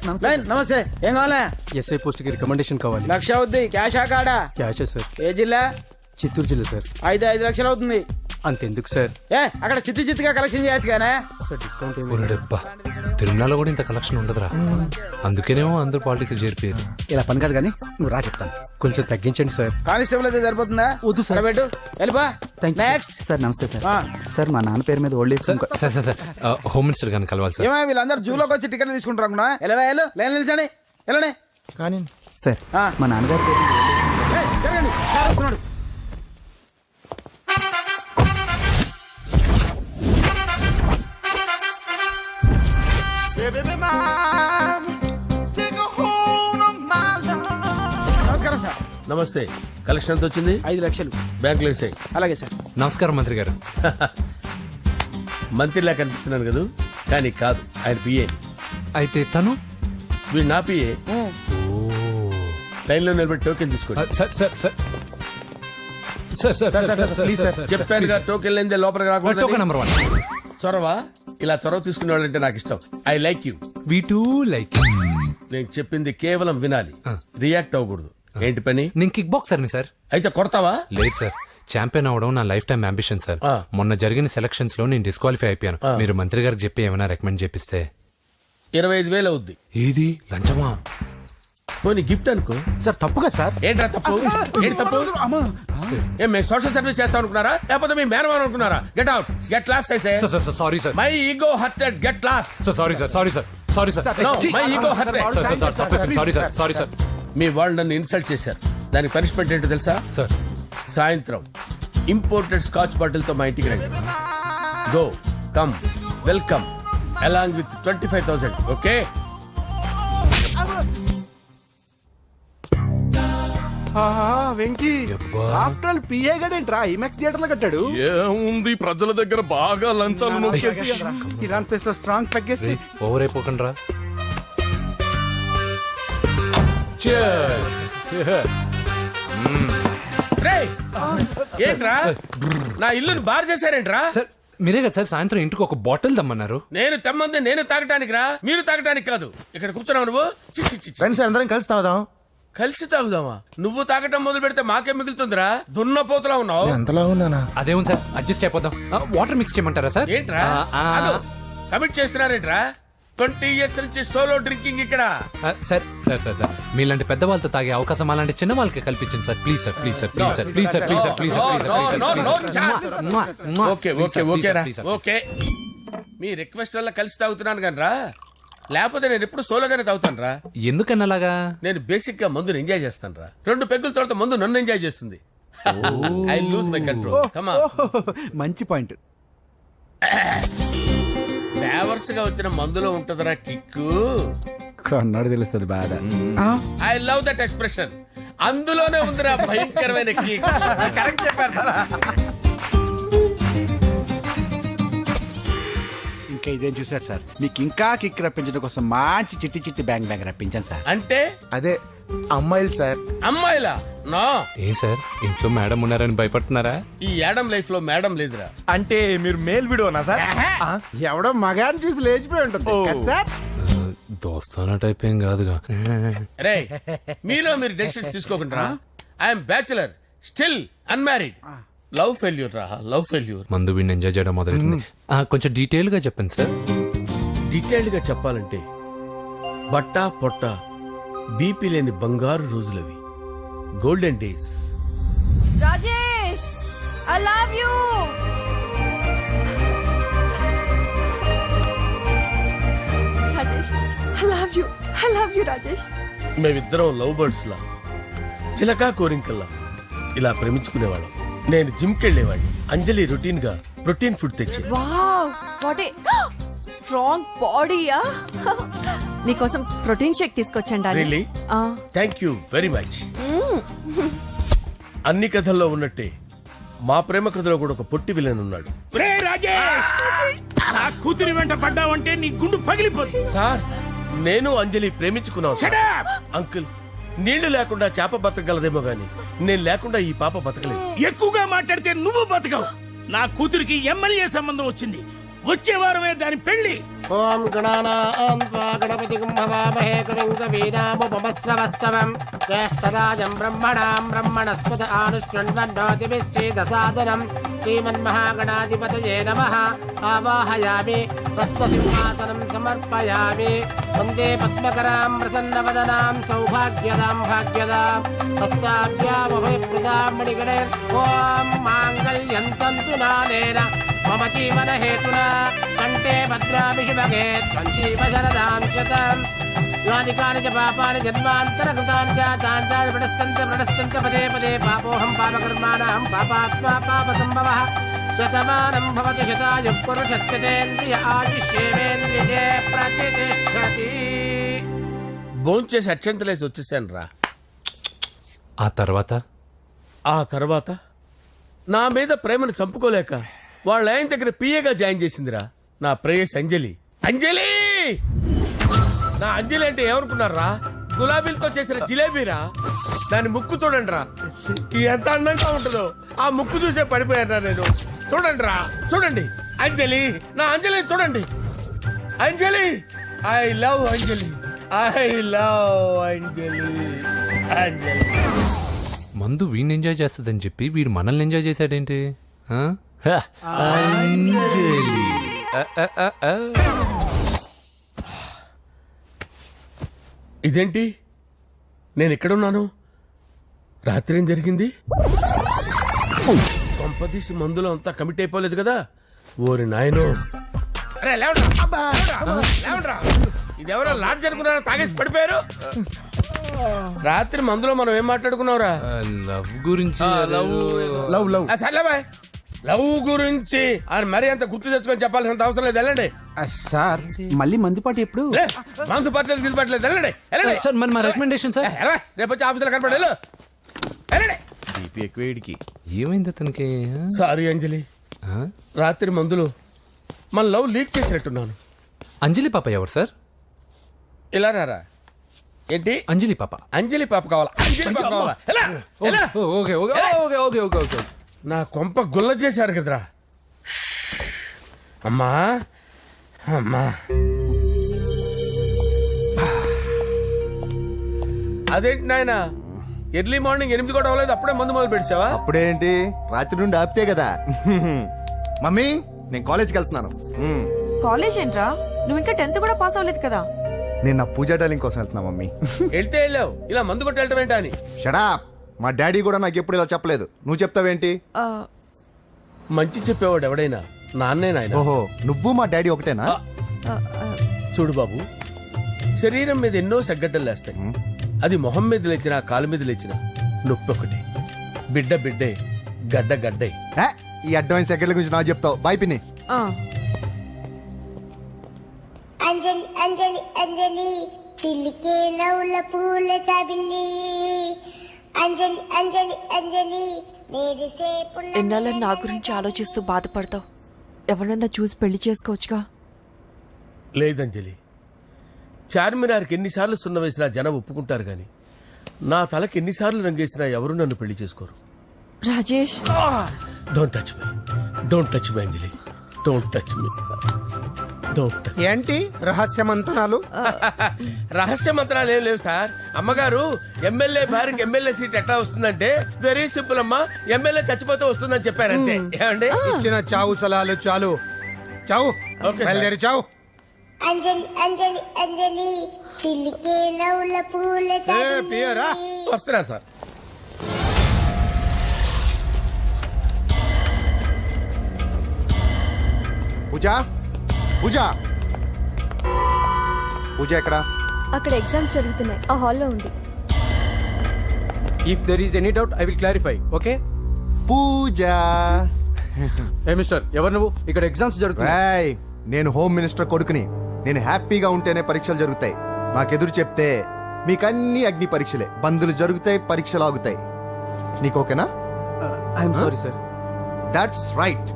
నమస్తే. ఏం కావాలా? ఎస్ఐ పోస్ట్ కి రికమెండేషన్ కావాలి. 1,00,000 అవుద్ది. క్యాషా కాడా? క్యాషే సార్. ఏ జిల్లా? చిత్తూరు జిల్లా సార్. 5 లక్షలు అవుతుంది. అంతెందుకు సార్? అక్కడ చిత్తుగా కలెక్షన్ చేయొచ్చు కానీ సార్ డిస్కౌంట్ ఒరేడబ్బా, తిరుమలలో కూడా ఇంత కలెక్షన్ ఉండదురా. అందుకేనేమో అందరూ పాలిటిక్స్ చేరిపోయారు. ఇలా పని కాదు కానీ నువ్వు రా చెప్తాను. కొంచెం తగ్గించండి సార్. కానిస్టేబుల్ అయితే సరిపోతుందా? వద్దు సార్. పెట్టు వెళ్ళిపా. Next sir. నమస్తే సార్. సార్ మా నాన్న పేరు మీద old age sir sir sir home minister గారిని కలవాలి సార్. ఏమో వీళ్ళందరూ జూలోకి వచ్చి టికెట్లు తీసుకుంటారు అనుకున్నా. లైన్ నిలిచండి. వెళ్ళండి. కానీ సార్ మా నాన్నగారి పేరు జరగండి. వస్తున్నాడు. నమస్కారం సార్. నమస్తే. కలెక్షన్ ఎంత వచ్చింది? 5 లక్షలు. బ్యాంకులో వేసాయి. అలాగే సార్. నమస్కారం మంత్రి గారు. మంత్రిలా కనిపిస్తున్నాను కదా, కానీ కాదు, ఆయన పిఏ. అయితే తను వీడు నా పిఏ. లైన్లో నిలబెట్టి టోకెన్ తీసుకోండి. Sir sir sir sir sir sir please sir, చెప్పానుగా టోకెన్ లేనిదే లోపలికి రాకూడదు. Token number 1. చొరవ, ఇలా చొరవ తీసుకునే వాళ్ళంటే నాకు ఇష్టం. I like you. We two like. నేను చెప్పింది కేవలం వినాలి, రియాక్ట్ అవ్వకూడదు. ఏంటి పని? నేను కిక్ బాక్సర్ని సార్. అయితే కొడతావా? లేదు సార్, ఛాంపియన్ అవడం నా లైఫ్ టైం అంబిషన్ సార్. మొన్న జరిగిన సెలక్షన్స్ లో నేను డిస్క్వాలిఫై అయిపోయాను. మీరు మంత్రి గారికి చెప్పి ఏమైనా రికమెండ్ చేపిస్తే. 25,000 అవుద్ది. ఏది లంచమా? పోనీ గిఫ్ట్ అనుకో. సార్. తప్పుగా సార్. ఏంట్రా తప్పు? ఏంటి తప్పు? ఏం మేము సోషల్ సర్వీస్ చేస్తాం అనుకున్నారా, లేకపోతే మీ మేనమాన్ అనుకున్నారా? Get out, get lost. Sorry sir. My ego hurted, get lost. Sorry sir. Sorry sir. Sorry sir. My ego hurted. Sorry sir. Sorry sir. మీ వాళ్ళు నన్ను ఇన్సల్ట్ చేశారు. దానికి పనిష్మెంట్ ఏంటో తెలుసా? సార్ సాయంత్రం ఇంపోర్టెడ్ స్కాచ్ బాటిల్ తో మా ఇంటికి రండి. Go come welcome along with 25,000. Okay? Venky after all PA గడేంట్రా ఇమెక్స్ థియేటర్ లో కట్టాడు. ఏముంది, ప్రజల దగ్గర బాగా లంచాలు నొక్కేసి ఇరాన్ ప్లేస్ లో స్ట్రాంగ్ తగ్గేస్తే ఓవర్ అయిపోకండి రా. ఏంట్రా నా ఇల్లుని బార్ చేశారేంట్రా? సార్ మీరే కదా సార్ సాయంత్రం ఇంటికి ఒక బాటిల్ దమ్మన్నారు. నేను తెమ్మంది నేను తాగటానికి రా, మీరు తాగటానికి కాదు. ఇక్కడ కూర్చున్నావు నువ్వు. ఫ్రెండ్స్ అందరం కలిసి తాగుదాం. కలిసి తాగుదామా? నువ్వు తాగటం మొదలు పెడితే మాకే మిగులుతుందిరా. దున్నపోతులా ఉన్నావు. ఎంతలా ఉన్నానా? అదేం సార్, అడ్జస్ట్ అయిపోదాం. వాటర్ మిక్స్ చేయమంటారా సార్? ఏంట్రా కమిట్ చేస్తున్నారేంట్రా? 20 years నుంచి సోలో డ్రింకింగ్ ఇక్కడ. సార్ సార్ సార్ సార్ మీలాంటి పెద్ద వాళ్ళతో తాగే అవకాశం అలాంటి చిన్న వాళ్ళకి కల్పించండి sir. Please sir. Please sir. Please sir. Please sir. Please sir. Please sir. Okay okay okay రా. ఓకే, మీ రిక్వెస్ట్ వల్ల కలిసి తాగుతున్నాను కానీ రా, లేకపోతే నేను ఎప్పుడు సోలోగానే తాగుతాను రా. ఎందుకన్నా అలాగా? నేను బేసిక్ గా మందుని ఎంజాయ్ చేస్తాను రా. 2 పెగ్గుల తర్వాత మందు నన్ను ఎంజాయ్ చేస్తుంది. I lose my control. Come on. మంచి పాయింట్. ఫ్లేవర్స్ గా వచ్చిన మందులో ఉంటదరా కిక్కు. కన్నాడు తెలుస్తుంది బాధ. I love that expression. అందులోనే ఉందిరా భయంకరమైన కిక్. కరెక్ట్ చెప్పారు సార్. ఇంకా ఇదేం చూసారు సార్, మీకు ఇంకా కిక్ రప్పించడం కోసం మంచి చిట్టి చిట్టి బ్యాంగ్ రప్పించాను సార్. అంటే అదే అమ్మాయిలు సార్. అమ్మాయిలా? నో. ఏం సార్ ఇంట్లో మేడం ఉన్నారని భయపడుతున్నారా? ఈ యాడమ్ లైఫ్ లో మేడం లేదురా. అంటే మీరు మేల్ వీడియోనా సార్? ఎవడో మగాన్ని చూసి లేచిపోయి ఉంటుంది కదా సార్. దోస్తానా టైప్ ఏం కాదుగా. రే మీలో మీరు డెసిషన్స్ తీసుకోకుండా. I'm bachelor, still unmarried. Love failure రా, లవ్ ఫెయిల్యూర్. మందు వీడిని ఎంజాయ్ చేయడం మొదలైంది. కొంచెం డీటెయిల్ గా చెప్పండి సార్. డీటెయిల్డ్ గా చెప్పాలంటే బట్టా పొట్ట బీపీ లేని బంగారు రోజులవి, golden days. Rajesh, I love you. Rajesh, I love you. I love you, Rajesh. మేమిద్దరం లవ్ బర్డ్స్ లా, చిలకా కోరింకల్లా ఇలా ప్రేమించుకునేవాళ్ళం. నేను జిమ్ కెళ్ళేవాడిని, అంజలి రొటీన్ గా ప్రోటీన్ ఫుడ్ తెచ్చి. వావ్, వాట్ ఏ స్ట్రాంగ్ బాడీయా. నీకోసం ప్రోటీన్ షేక్ తీసుకొచ్చండి. Really? Thank you very much. అన్ని కథల్లో ఉన్నట్టే మా ప్రేమ కథలో కూడా ఒక పొట్టి విలన్ ఉన్నాడు. నా కూతురి వెంట పడ్డావంటే నీ గుండు పగిలిపోతుంది. సార్ నేను అంజలి ప్రేమించుకున్నాను. అంకుల్, నీళ్లు లేకుండా చేప బతకగలదేమో గాని నేను లేకుండా ఈ పాప బతకలేదు. ఎక్కువగా మాట్లాడితే నువ్వు బతకవు. నా కూతురికి ఎమ్మెల్యే సంబంధం వచ్చింది. వచ్చే వారమే దాని పెళ్లి. ఓం గణానాం త్వా గణపతిం భవామహే కవిం కవీనాముపమస్రవస్తవం జ్యేష్ఠరాజం బ్రహ్మణాం బ్రహ్మణస్పద ఆనుష్ణ్వన్నోతిభిశ్చేదసాదనం శ్రీమన్మహాగణాధిపతయే నమః ఆవాహయామి తత్వసింహాసనం సమర్పయామి వందే పద్మకరాం ప్రసన్నవదనాం సౌభాగ్యదాం భాగ్యదాం హస్తాభ్యామభయప్రదాం మణిగణే ఓం మాంగళ్యం తంతు నానేన మమ జీవన హేతునా కంటే భద్రామి శుభగే త్వంజీవ శరదాం శతం యాని కాని చ పాపాని జన్మాంతరకృతాని చ తాని ప్రణశ్యంత పదే పదే పాపోహం పాపకర్మాణం పాపాత్మా పాపసంభవః శతమానం భవతి శతాయు పురుషస్యతేంద్రియ ఆయుష్యేవేంద్రియే ప్రతిష్టతి. భోంచేసి అక్షంతలేసి వచ్చేసాను రా. ఆ తర్వాత ఆ తర్వాత నా మీద ప్రేమను చంపుకోలేక వాళ్ళ ఆయన దగ్గర పిఏగా జాయిన్ చేసిందిరా నా ప్రేయస్ అంజలి. అంజలి నా అంజలి అంటే ఏమనుకున్నారా? గులాబీలతో చేసిన జిలేబీరా. దాని ముక్కు చూడండి రా, ఎంత అందంగా ఉంటుందో. ఆ ముక్కు చూసే పడిపోయాను నేను. చూడండి రా, చూడండి అంజలి, నా అంజలిని చూడండి. Anjali, I love Anjali, I love Anjali. Anjali మందు వీడిని ఎంజాయ్ చేస్తుందని చెప్పి వీడు మనల్ని ఎంజాయ్ చేశాడేంటి? ఆ? అంజలి. ఇదేంటి, నేను ఎక్కడున్నాను? రాత్రి ఏం జరిగింది? కొంపదీసి మందులో అంతా కమిట్ అయిపోలేదు కదా? ఓరి నాయనో. అరే లేవండ్రా, లేవండ్రా. ఇదెవరో లాడ్జ్ అనుకున్నారో తాగేసి పడిపోయారు. రాత్రి మందులో మనం ఏం మాట్లాడుకున్నావురా? లవ్ గురించి సర్లే బాయ్, లవ్ గురించి అని మరీ అంత గుర్తు తెచ్చుకొని చెప్పాల్సినంత అవసరం లేదు. వెళ్ళండి. సార్ మళ్ళీ మందుపాటి ఎప్పుడు? లే, మందు పట్టలేదు గిల్లు పట్టలేదు. వెళ్ళండి, వెళ్ళండి. సార్ మరి మా రికమెండేషన్ సార్. రేపు వచ్చి ఆఫీసులో కనపడి వెళ్ళు. వెళ్ళండి. బీపీ ఎక్కువ వీడికి. ఏమైంది అతనికి? సారీ అంజలి, ఆ? రాత్రి మందులో మన లవ్ లీక్ చేసినట్టున్నాను. అంజలి పాప ఎవరు సార్? ఇలా రారా. ఏంటి? అంజలి పాప. అంజలి పాప కావాలా? అంజలి పాప కావాలా? ఎలా? ఎలా? Okay okay okay okay okay okay. నా కొంప గుల్ల చేశారు కదరా. అమ్మా అమ్మా, అదేంటి నాయన, ఎర్లీ మార్నింగ్ 8 కూడా అవ్వలేదు, అప్పుడే మందు మొదలు పెడిచావా? అప్పుడేంటి, రాత్రి నుండి ఆపితే కదా. మమ్మీ నేను కాలేజ్కి వెళ్తున్నాను. కాలేజ్ ఏంట్రా, నువ్వు ఇంకా 10th కూడా పాస్ అవ్వలేదు కదా. నేను నా పూజా డాలింగ్ కోసం వెళ్తున్నా మమ్మీ. వెళ్తే వెళ్ళావు, ఇలా మందు కొట్టి వెళ్ళటం ఏంటా అని. షడాప్, మా డాడీ కూడా నాకు ఎప్పుడు ఇలా చెప్పలేదు. నువ్వు చెప్తావేంటి? ఆ, మంచి చెప్పేవాడు ఎవడైనా నాన్నే నాయన. ఓహో, నువ్వు మా డాడీ ఒకటేనా? ఆ, ఆ, చూడు బాబు, శరీరం మీద ఎన్నో సగ్గడ్డలు లేస్తాయి. అది మొహం మీద లేచినా కాలు మీద లేచినా నొప్పి ఒకటి. బిడ్డ బిడ్డే, గడ్డ గడ్డే. హే, ఈ అడ్వాన్స్ సెకండ్ల గురించి నాకు చెప్తావు. బాయ్ పిన్ని. ఆ. అంజలి అంజలి అంజలి పిల్లికే నవ్వుల పూల చబిల్లి అంజలి అంజలి అంజలి నేరిసే పుల్ల. ఎన్నాళ్ళ నా గురించి ఆలోచిస్తూ బాధపడతావు. ఎవరన్నా చూసి పెళ్లి చేసుకోవచ్చుగా. లేదంజలి, చార్మినార్కి ఎన్నిసార్లు సున్న వేసినా జనం ఒప్పుకుంటారు గాని నా తలకి ఎన్నిసార్లు రంగేసినా ఎవరు నన్ను పెళ్లి చేసుకోరు. Rajesh, don't touch me, don't touch me Anjali, don't touch me, don't touch. ఏంటి రహస్య మంతనాలు? రహస్య మంత్రాలు ఏం లేవు సార్. అమ్మగారు ఎమ్మెల్యే భార్యకి ఎమ్మెల్యే సీట్ ఎట్లా వస్తుందంటే వెరీ సింపుల్ అమ్మా, ఎమ్మెల్యే చచ్చిపోతే వస్తుందని చెప్పారు అంతే. ఏమండి? ఇచ్చిన చావు సలాలు చాలు. చావు, ఓకే సార్. బయలుదేరి చావు. అంజలి అంజలి అంజలి పిల్లికే నవ్వుల పూల పియరా? చబిల్లి వస్తున్నాను సార్. పూజ, పూజ, పూజ ఎక్కడ? అక్కడ ఎగ్జామ్స్ జరుగుతున్నాయి, ఆ హాల్లో ఉంది. If there is any doubt I will clarify. Okay Pooja. ఏ మిస్టర్, ఎవరు నువ్వు? ఇక్కడ ఎగ్జామ్స్ జరుగుతున్నాయి. రాయ్, నేను హోమ్ మినిస్టర్ కొడుకుని. నేను హ్యాపీగా ఉంటేనే పరీక్షలు జరుగుతాయి. నాకెదురు చెప్తే మీకన్నీ అగ్ని పరీక్షలే. బందులు జరుగుతాయి, పరీక్షలు ఆగుతాయి. నీకు ఓకేనా? I'm sorry sir. That's right.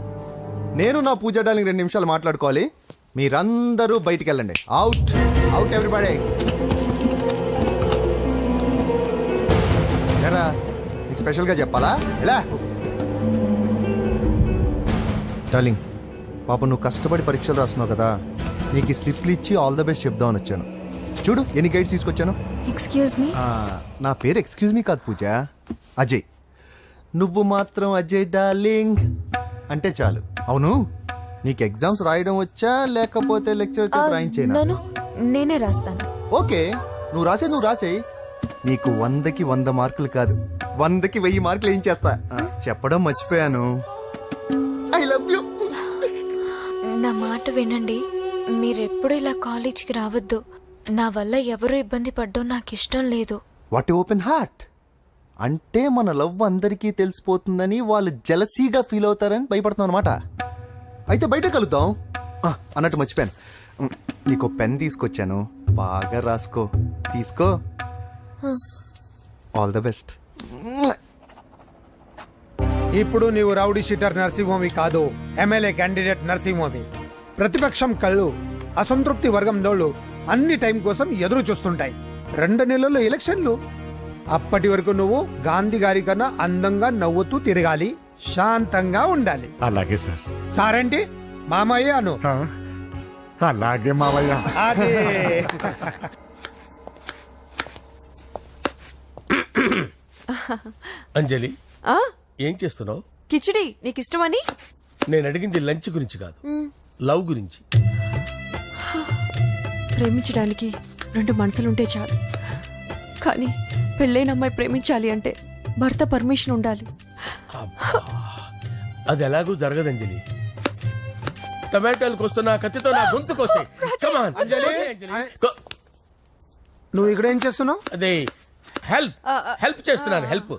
నేను నా పూజ డార్లింగ్ 2 నిమిషాలు మాట్లాడుకోవాలి. మీరందరూ బయటికి వెళ్ళండి. Out, out everybody. ఎరా, నీకు స్పెషల్గా చెప్పాలా? ఎలా డార్లింగ్, పాప నువ్వు కష్టపడి పరీక్షలు రాస్తున్నావు కదా, నీకు ఈ స్లిప్లు ఇచ్చి ఆల్ ద బెస్ట్ చెప్దామని వచ్చాను. చూడు ఎన్ని గైడ్స్ తీసుకొచ్చాను. Excuse me. నా పేరు ఎక్స్క్యూజ్ మీ కాదు పూజ, అజయ్. నువ్వు మాత్రం అజయ్ డార్లింగ్ అంటే చాలు. అవును, నీకు ఎగ్జామ్స్ రాయడం వచ్చా లేకపోతే లెక్చర్ రాయించేనా? నన్ను నేనే రాస్తాను. ఓకే, నువ్వు రాసేయి. నీకు 100కి 100 మార్కులు కాదు, 100కి 1000 మార్కులు ఏం చేస్తా. చెప్పడం మర్చిపోయాను, ఐ లవ్ యూ. నా మాట వినండి. మీరెప్పుడు ఇలా కాలేజ్కి రావద్దు. నా వల్ల ఎవరు ఇబ్బంది పడ్డం నాకు ఇష్టం లేదు. వాట్ ఓపెన్ హార్ట్ అంటే మన లవ్ అందరికీ తెలిసిపోతుందని వాళ్ళు జలసీగా ఫీల్ అవుతారని భయపడుతున్నాం అనమాట. అయితే బయట కలుద్దాం. అన్నట్టు మర్చిపోయాను, నీకు పెన్ తీసుకొచ్చాను, బాగా రాసుకో. తీసుకో. All the best. ఇప్పుడు నీవు రౌడీ షీటర్ నరసింహమి కాదు, ఎమ్మెల్యే క్యాండిడేట్ నరసింహమి. ప్రతిపక్షం కళ్ళు అసంతృప్తి వర్గంలోళ్ళు అన్ని టైం కోసం ఎదురు చూస్తుంటాయి. 2 నెలల్లో ఎలక్షన్లు. అప్పటి వరకు నువ్వు గాంధీ గారి కన్నా అందంగా నవ్వుతూ తిరగాలి, శాంతంగా ఉండాలి. అలాగే సార్. సారేంటి మామయ్య అను. అలాగే మావయ్య. అదే. అంజలి, ఏం చేస్తున్నావు? కిచిడి నీకు ఇష్టమని. నేను అడిగింది లంచ్ గురించి కాదు, లవ్ గురించి. ప్రేమించడానికి 2 మనసులుంటే చాలు, కానీ పెళ్ళైన అమ్మాయి ప్రేమించాలి అంటే భర్త పర్మిషన్ ఉండాలి. అది ఎలాగూ జరగదు అంజలి. టమాటాలకు వస్తున్న కత్తితో నా గొంతు కోసే. నువ్వు ఇక్కడ ఏం చేస్తున్నావు? అదే హెల్ప్ చేస్తున్నాను. హెల్ప్.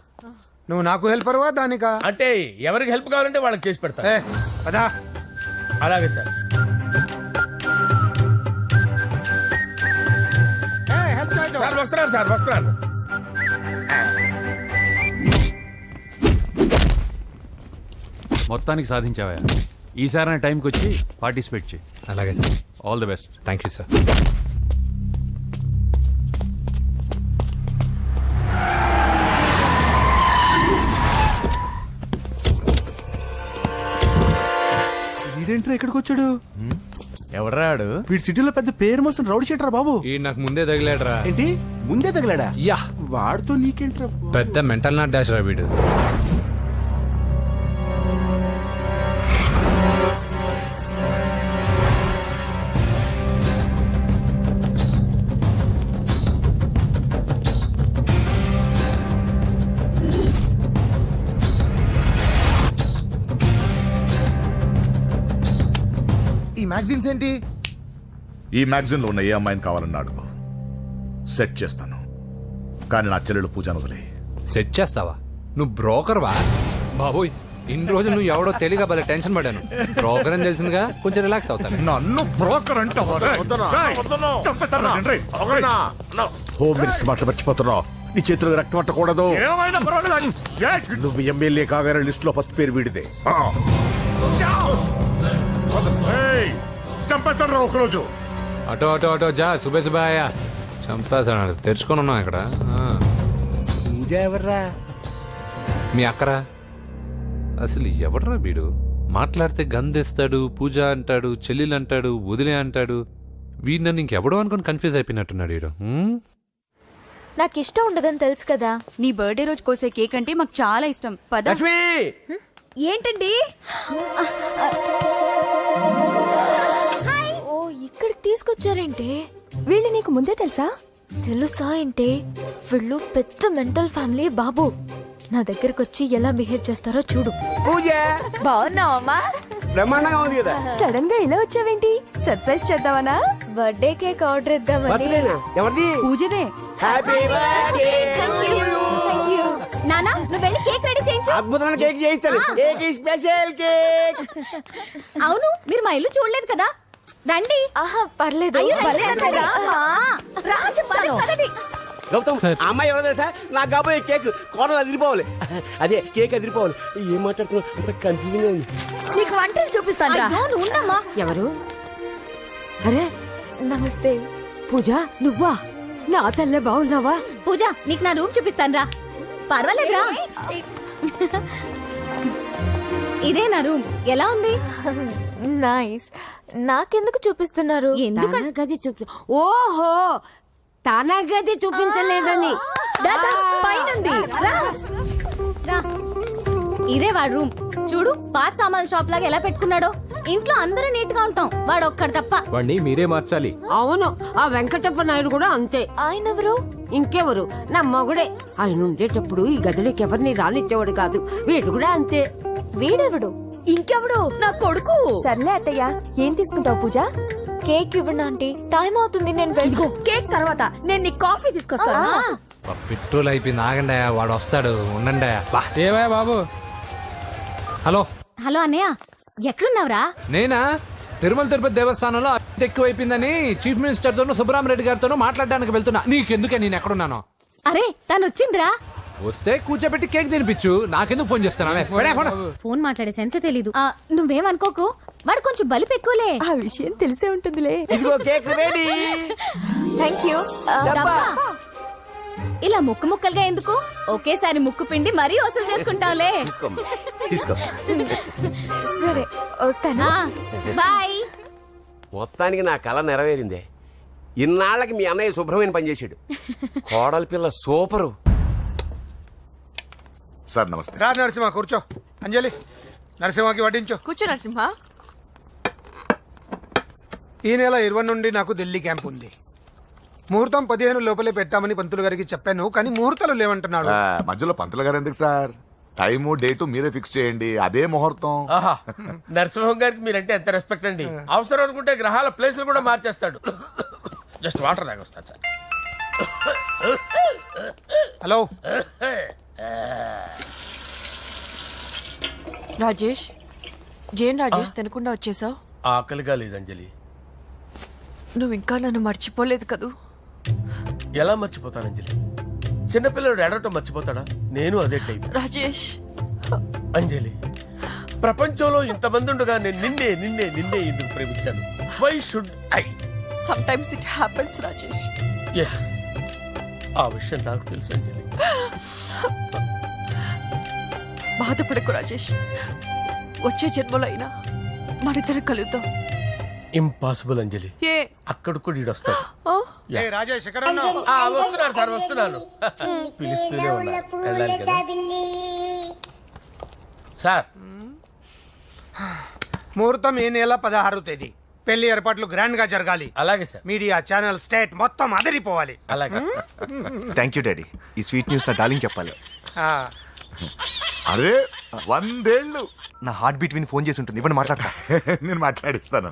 నువ్వు నాకు హెల్పర్వా దానికా? అంటే ఎవరికి హెల్ప్ కావాలంటే వాళ్ళకి చేసి పెడతా. పదా. అలాగే సార్. వస్తున్నాను. మొత్తానికి సాధించావా? ఈసారి టైంకి వచ్చి పార్టిసిపేట్ చేయి. అలాగే sir. All the best. Thank you sir. వీడేంట్రా ఇక్కడికి వచ్చాడు? ఎవడ్రాడు? వీడి సిటీలో పెద్ద పేరు మోసిన రౌడీ షీటరా బాబు. ఈ నాకు ముందే తగిలాడరా. ఏంటి ముందే తగిలాడా? యా, వాడితో నీకేంట్రా? పెద్ద మెంటల్ నాట్ డాష్ రా వీడు. ఈ మ్యాగజైన్స్ ఏంటి? ఈ మ్యాగజైన్ లో ఉన్న ఏ అమ్మాయిని కావాలన్నా అడుగు, సెట్ చేస్తాను. కానీ నా చెల్లెలు పూజను వదిలే. సెట్ చేస్తావా? నువ్వు బ్రోకర్ వా? బాబోయ్, ఇన్ని రోజులు నువ్వు ఎవడో తెలియక భలే టెన్షన్ పడ్డాను. బ్రోకర్ అని తెలిసిందిగా కొంచెం రిలాక్స్ అవుతాను. నన్ను బ్రోకర్ అంటే హోమ్ మినిస్టర్ మాట మర్చిపోతున్నావు. నీ చేతులకు రక్తం పట్టకూడదు. నువ్వు ఎమ్మెల్యే కాగానే లిస్ట్ లో ఫస్ట్ పేరు వీడిదే. చంపేస్తాను ఒకరోజు. అటో జా సుబే సుబాయా. చంపేస్తాడు. తెరుచుకొని ఉన్నాం ఇక్కడ. పూజ ఎవర్రా? మీ అక్కరా? అసలు ఎవడరా వీడు? మాట్లాడితే గంధేస్తాడు, పూజ అంటాడు, చెల్లెలు అంటాడు, వదిలే అంటాడు. వీడు నన్ను ఇంకెవడో అనుకుని కన్ఫ్యూజ్ అయిపోయినట్టున్నాడు వీడు. నాకు ఇష్టం ఉండదని తెలుసు కదా. నీ బర్త్డే రోజు కోసే కేక్ అంటే మాకు చాలా ఇష్టం. పద. ఏంటండి? ఓ, ఇక్కడికి తీసుకొచ్చారేంటి? వీళ్ళు నీకు ముందే తెలుసా? తెలుసా ఏంటి? వీళ్ళు పెద్ద మెంటల్ ఫ్యామిలీ బాబు. నా దగ్గరకు వచ్చి ఎలా బిహేవ్ చేస్తారో చూడు. పూజ బాగున్నావమ్మా? బ్రహ్మాండంగా ఉంది కదా. సడన్ గా ఇలా వచ్చావేంటి? సర్ప్రైజ్ చేద్దామనా? బర్త్డే కేక్ ఆర్డర్ ఇద్దామని. ఎవరిది? పూజనే. Happy birthday. Thank you. నానా, నువ్వు వెళ్ళి కేక్ రెడీ చేయించు. అద్భుతమైన కేక్ చేయిస్తాను. Cake special cake. అవును, మీరు మా ఇల్లు చూడలేదు కదా. రండి. ఆహా, పర్లేదు. గౌతమ్, ఆ అమ్మాయి ఎవరో తెలుసా? నాకు కాబోయే కేక్ కోడలు అదిరిపోవాలి. అదే కేక్ అదిరిపోవాలి. ఏం మాట్లాడుతున్నావు? అంత కన్ఫ్యూజన్ ఉంది. నీకు వంటలు చూపిస్తాను. ఎవరు? అరే, నమస్తే. పూజ నువ్వా? నా తల్లే బాగున్నావా? పూజ, నీకు నా రూమ్ చూపిస్తాను రా. పర్వాలేదురా. ఇదే నా రూమ్ ఎలా ఉంది? నైస్. నాకెందుకు చూపిస్తున్నారు? తన గది చూపి ఓహో తన గది చూపించలేదని పైనుంది. ఇదే వాడు రూమ్. చూడు పాత సామాన్ షాప్ లాగా ఎలా పెట్టుకున్నాడో. ఇంట్లో అందరూ నీట్ గా ఉంటాం, వాడు ఒక్కడు తప్ప. వాడిని మీరే మార్చాలి. అవును ఆ వెంకటప్ప నాయుడు కూడా అంతే. ఆయన ఎవరు? ఇంకెవరు నా మగుడే. ఆయన ఉండేటప్పుడు ఈ గదిలోకి ఎవరిని రానిచ్చేవాడు కాదు. వీడు కూడా అంతే. వీడెవడు? ఇంకెవడు? నా కొడుకు. సర్లే అత్తయ్య, ఏం తీసుకుంటావు పూజ? కేక్ ఇవ్వండి ఆంటీ, టైం అవుతుంది. నేను వెళ్ళి కేక్ తర్వాత నేను నీ కాఫీ తీసుకొస్తాను. పెట్రోల్ అయిపోయింది, ఆగండి, వాడు వస్తాడు, ఉండండి. ఏవా బాబు? హలో హలో అన్నయ్య, ఎక్కడున్నావురా? నేనా తిరుమల తిరుపతి దేవస్థానంలో అత్యంత ఎక్కువైపోయిందని చీఫ్ మినిస్టర్ తోనూ సుబ్బరామరెడ్డి గారితోనూ మాట్లాడడానికి వెళ్తున్నా. నీకెందుకే నేను ఎక్కడున్నాను? అరే తను వచ్చిందిరా. వస్తే కూర్చోబెట్టి కేక్ తినిపించు, నాకెందుకు ఫోన్ చేస్తాను? ఫోన్ మాట్లాడే సెన్సే తెలీదు. నువ్వేమనుకోకు, వాడు కొంచెం బలిపు ఎక్కువలే. ఆ విషయం తెలిసే ఉంటుందిలే. ఇదిగో కేక్ రెడీ. Thank you. ఇలా ముక్కు ముక్కలుగా ఎందుకు? ఒకేసారి ముక్కు పిండి మరీ వసూలు చేసుకుంటావులే. తీసుకో. సరే వస్తానా, బాయ్. మొత్తానికి నా కళ నెరవేరిందే. ఇన్నాళ్ళకి మీ అన్నయ్య శుభ్రమైన పనిచేశాడు. కోడలి పిల్ల సూపరు. సార్ నమస్తే. రా నరసింహ కూర్చో. అంజలి నరసింహకి వడ్డించు. కూర్చో నరసింహ. ఈ నెల 20 నుండి నాకు ఢిల్లీ క్యాంప్ ఉంది. ముహూర్తం 15 లోపలే పెట్టామని పంతులు గారికి చెప్పాను, కానీ ముహూర్తాలు లేవంటున్నాడు. మధ్యలో పంతులు గారు ఎందుకు సార్? టైము డేటు మీరే ఫిక్స్ చేయండి, అదే ముహూర్తం. ఆహా నరసింహం గారికి మీరంటే ఎంత రెస్పెక్ట్ అండి. అవసరం అనుకుంటే గ్రహాల ప్లేసులు కూడా మార్చేస్తాడు. జస్ట్ వాటర్ తాగొస్తాను సార్. హలో రాజేష్, ఏం రాజేష్ తినకుండా వచ్చేసావు? ఆకలిగా లేదు అంజలి. నువ్వు ఇంకా నన్ను మర్చిపోలేదు కదూ? ఎలా మర్చిపోతాను అంజలి? చిన్నపిల్లడు ఏడవటం మర్చిపోతాడా? నేను అదే టైప్. రాజేష్ అంజలి, ప్రపంచంలో ఇంతమంది ఉండగా నేను నిన్నే నిన్నే నిన్నే ఎందుకు ప్రేమించాను? Why should I? Sometimes it happens Rajesh. Yes, ఆ విషయం నాకు తెలుసు అంజలి. బాధపడకు రాజేష్, వచ్చే జన్మలో అయినా మనిద్దరం కలుద్దాం. ఇంపాసిబుల్ అంజలి. ఏ అక్కడ కూడా ఈడొస్తాడు. ఏ రాజేష్ ఎక్కడ ఉన్నావు? వస్తున్నాను సార్, వస్తున్నాను. పిలుస్తూనే ఉన్నారు, వెళ్ళాలి కదా సార్. ముహూర్తం ఈ నెల 16వ తేదీ. పెళ్లి ఏర్పాట్లు గ్రాండ్ గా జరగాలి. అలాగే సార్. మీడియా ఛానల్ స్టేట్ మొత్తం అదిరిపోవాలి. అలాగే. Thank you daddy. ఈ స్వీట్ న్యూస్ నా డార్లింగ్ చెప్పాలి. ఆ, అరే 100 ఏళ్ళు. నా హార్ట్ బీట్ విని ఫోన్ చేసి ఉంటుంది, ఇవ్వండి మాట్లాడతా. నేను మాట్లాడిస్తాను.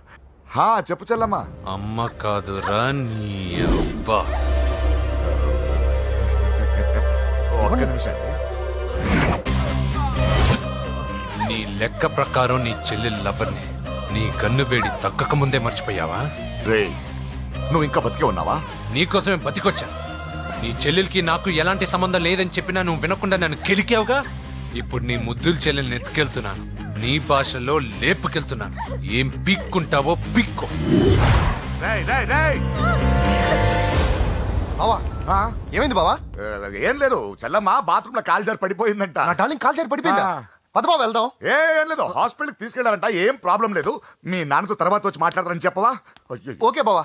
చెప్పు చెల్లమ్మా. అమ్మ కాదురా నీ అబ్బా. ఒక్క నిమిషం. నీ లెక్క ప్రకారం నీ చెల్లెలు లవర్ని నీ గన్ను వేడి తగ్గక ముందే మర్చిపోయావా? రే, నువ్వు ఇంకా బతికే ఉన్నావా? నీకోసమే బతికొచ్చా. నీ చెల్లెలకి నాకు ఎలాంటి సంబంధం లేదని చెప్పినా నువ్వు వినకుండా నన్ను కెలికావుగా. ఇప్పుడు నీ ముద్దుల చెల్లెల్ని ఎత్తుకెళ్తున్నాను, నీ భాషలో లేపుకెళ్తున్నాను. ఏం పిక్కుంటావో పిక్కో. బావా ఏమైంది బావా? ఏం లేదు, చెల్లమ్మ బాత్రూమ్ లో కాలు జారి పడిపోయిందంట. నా డార్లింగ్ కాల్ చేరి పడిపోయిందా? పద బావ వెళ్దాం. ఏం లేదు, హాస్పిటల్కి తీసుకెళ్ళారంట. ఏం ప్రాబ్లం లేదు. మీ నాన్నతో తర్వాత వచ్చి మాట్లాడతారని చెప్పవా? ఓకే బావా.